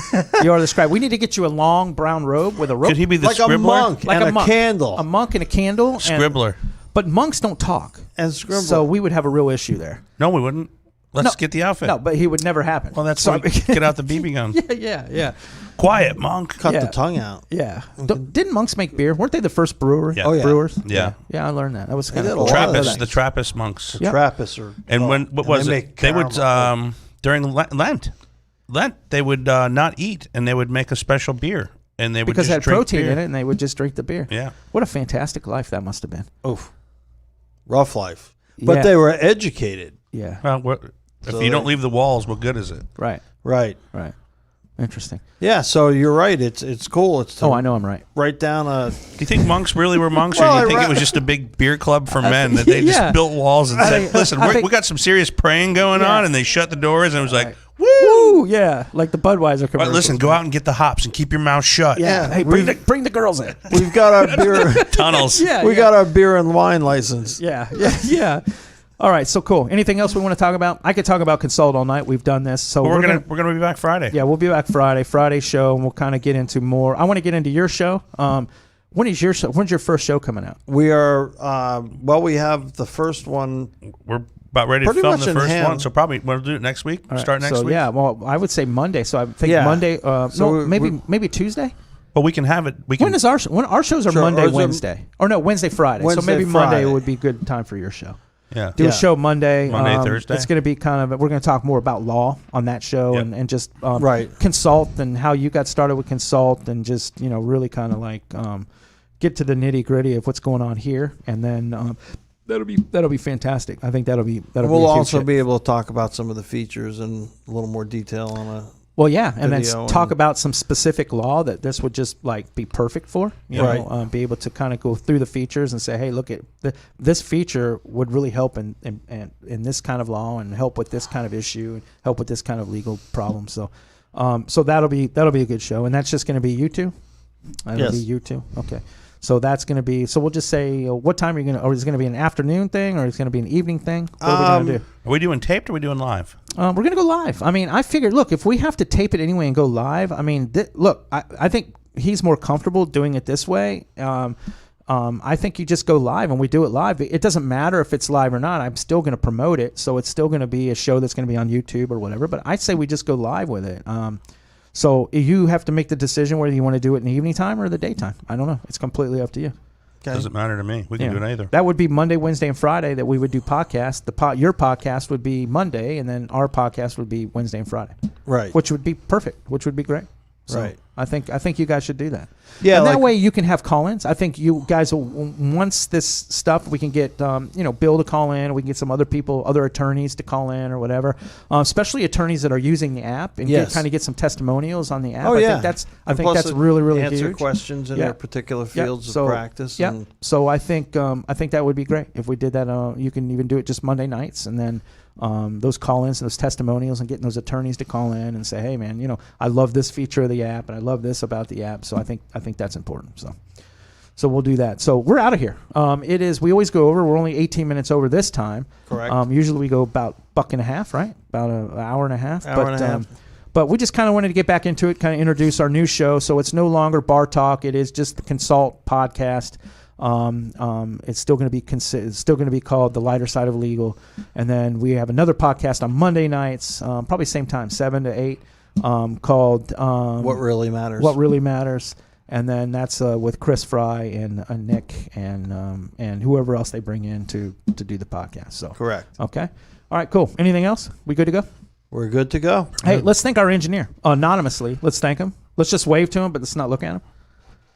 You are the scribe. We need to get you a long brown robe with a rope. Could he be the Like a scribbler? monk like and a a monk. candle. A monk and a candle. and- Scribbler. but monks don't talk. And scribble. So we would have a real issue there. No, we wouldn't. Let's No. get the outfit. No, but he would never happen. Well, that's so, why get out the BB gun. yeah. Quiet, monk. Cut yeah. the tongue out. Yeah. Didn't monks make beer? Weren't they the first brewery? Yeah. Oh, yeah. Brewers? Yeah. Yeah, I learned that. That was kind did of a cool. lot of Trappist, that. the Trappist monks. Yep. Trappist or And when what was they it? make They would caramel. during Lent they would not eat, and they would make a special beer, and they would Because it just had drink protein beer. in it, and they would just drink the beer. Yeah. What a fantastic life that must have been. Oof. Rough life. But Yeah. they were educated. Yeah. Well, if So you don't they- leave the walls, what good is it? Right. Right. Right. Interesting. Yeah, so you're right. It's cool. It's to Oh, I know I'm right. write down a Do you think monks really were monks, Well, or do you I think ra- it was just a big beer club for men that they yeah. just built walls and said, "Listen, I think- we got some serious praying going Yeah. on," and they shut the doors, and it was like, Right. "Woo!" Woo! Yeah. Like the Budweiser But commercials. listen, go out and get the hops and keep your mouth shut. Yeah. Hey, bring the girls in. we've got our beer Tunnels. Yeah. we got our beer and wine license. Yeah. Yeah. All right. So cool. Anything else we want to talk about? I could talk about Consult all night. We've done this. So But we're gonna be back Friday. Yeah, we'll be back Friday show, and we'll kind of get into more. I want to get into your show. When is your show? When's your first show coming out? We are we have the first one. We're about ready to Pretty film much the in first hand. one, so probably we'll do it next week. All right, Start next so, week. Yeah, well, I would say Monday. So I think Yeah. Monday. So No, we- maybe Tuesday. But we can have it. We can. When is our show? When our shows are Sure, Monday, or is it- Wednesday, or no Wednesday, Friday. so Wednesday, maybe Monday Friday. would be a good time for your show. Yeah. Do Yeah. a show Monday. Monday, Thursday. It's going to be kind of. We're going to talk more about law on that show, Yep. and just Right. Consult and how you got started with Consult, and just really kind of like get to the nitty gritty of what's going on here, and then that'll be fantastic. I think that'll be We'll a huge also hit. be able to talk about some of the features in a little more detail on a Well, yeah, and then video talk and- about some specific law that this would just like be perfect for. You Right. know, be able to kind of go through the features and say, hey, look at this feature would really help in this kind of law, and help with this kind of issue, and help with this kind of legal problem. So, so that'll be a good show, and that's just going to be you two. That'll Yes. be you two. Okay. So that's going to be. So we'll just say, what time are you going to? Or is it going to be an afternoon thing, or is it going to be an evening thing? What are we going to do? Are we doing taped or are we doing live? We're going to go live. I mean, I figured, look, if we have to tape it anyway and go live, I mean, look, I think he's more comfortable doing it this way. I think you just go live and we do it live. It doesn't matter if it's live or not. I'm still going to promote it. So it's still going to be a show that's going to be on YouTube or whatever. But I'd say we just go live with it. So you have to make the decision whether you want to do it in the evening time or the daytime. I don't know. It's completely up to you. Okay. Doesn't matter to me. We can Yeah. do it either. That would be Monday, Wednesday, and Friday that we would do podcasts. Your podcast would be Monday, and then our podcast would be Wednesday and Friday, Right. which would be perfect, which would be great. So Right. I think you guys should do that. Yeah, and that like- way you can have call-ins. I think you guys will, once this stuff, we can get Bill to call in. We can get some other people, other attorneys to call in or whatever. Especially attorneys that are using the app, and Yes. kind of get some testimonials on the app. Oh, I yeah. think that's And plus that's it really really answer huge. questions in Yeah. their particular Yeah. fields So- of practice. Yeah. And So I think that would be great if we did that. You can even do it just Monday nights, and then those call-ins and those testimonials, and getting those attorneys to call in and say, "Hey, man, I love this feature of the app, and I love this about the app." So I think that's important. So we'll do that. So we're out of here. It is. We always go over. We're only 18 minutes over this time. Correct. Usually we go about $1.50, right? About an hour and a half. Hour and a half. But we just kind of wanted to get back into it, kind of introduce our new show. So it's no longer Bar Talk. It is just the Consult podcast. It's still going to be called The Lighter Side of Legal. And then we have another podcast on Monday nights, probably same time, 7 to 8. called What Really Matters. What Really Matters. And then that's with Chris Fry and Nick and whoever else they bring in to do the podcast. So Correct. Okay. All right, cool. Anything else? We good to go? We're good to go. Hey, let's thank our engineer anonymously. Let's thank him. Let's just wave to him, but let's not look at him.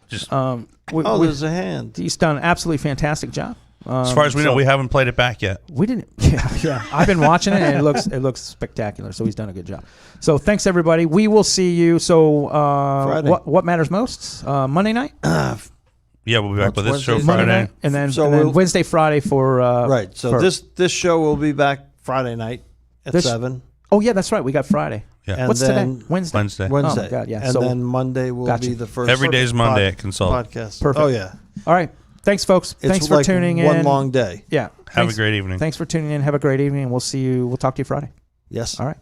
Just There's a hand. He's done an absolutely fantastic job. as far as we know, we haven't played it back yet. We didn't. Yeah. I've been watching it, and it looks spectacular. So he's done a good job. So thanks everybody. We will see you. So Friday. what matters most? Monday night, Yeah, we'll be back with this show Wednesday. Monday Friday. night, and then, So and then we'll- Wednesday, Friday for Right. So for- this show will be back Friday night at This- 7. Oh yeah, that's right. We got Friday. Yeah. And What's then today? Wednesday. Wednesday. Wednesday. Oh my God, yeah. And So- then Monday will Gotcha. be the first. Every day's Monday at Consult. podcast. Perfect. Oh yeah. All right. Thanks, folks. It's Thanks for like tuning one in. long day. Yeah. Have Thanks- a great evening. Thanks for tuning in. Have a great evening. We'll see you. We'll talk to you Friday. Yes. All right.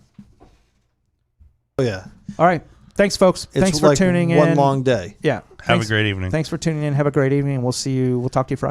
Oh yeah. All right. Thanks, folks. It's Thanks for like tuning in. one long day. Yeah. Have Thanks- a great evening. Thanks for tuning in. Have a great evening. We'll see you. We'll talk to you Friday.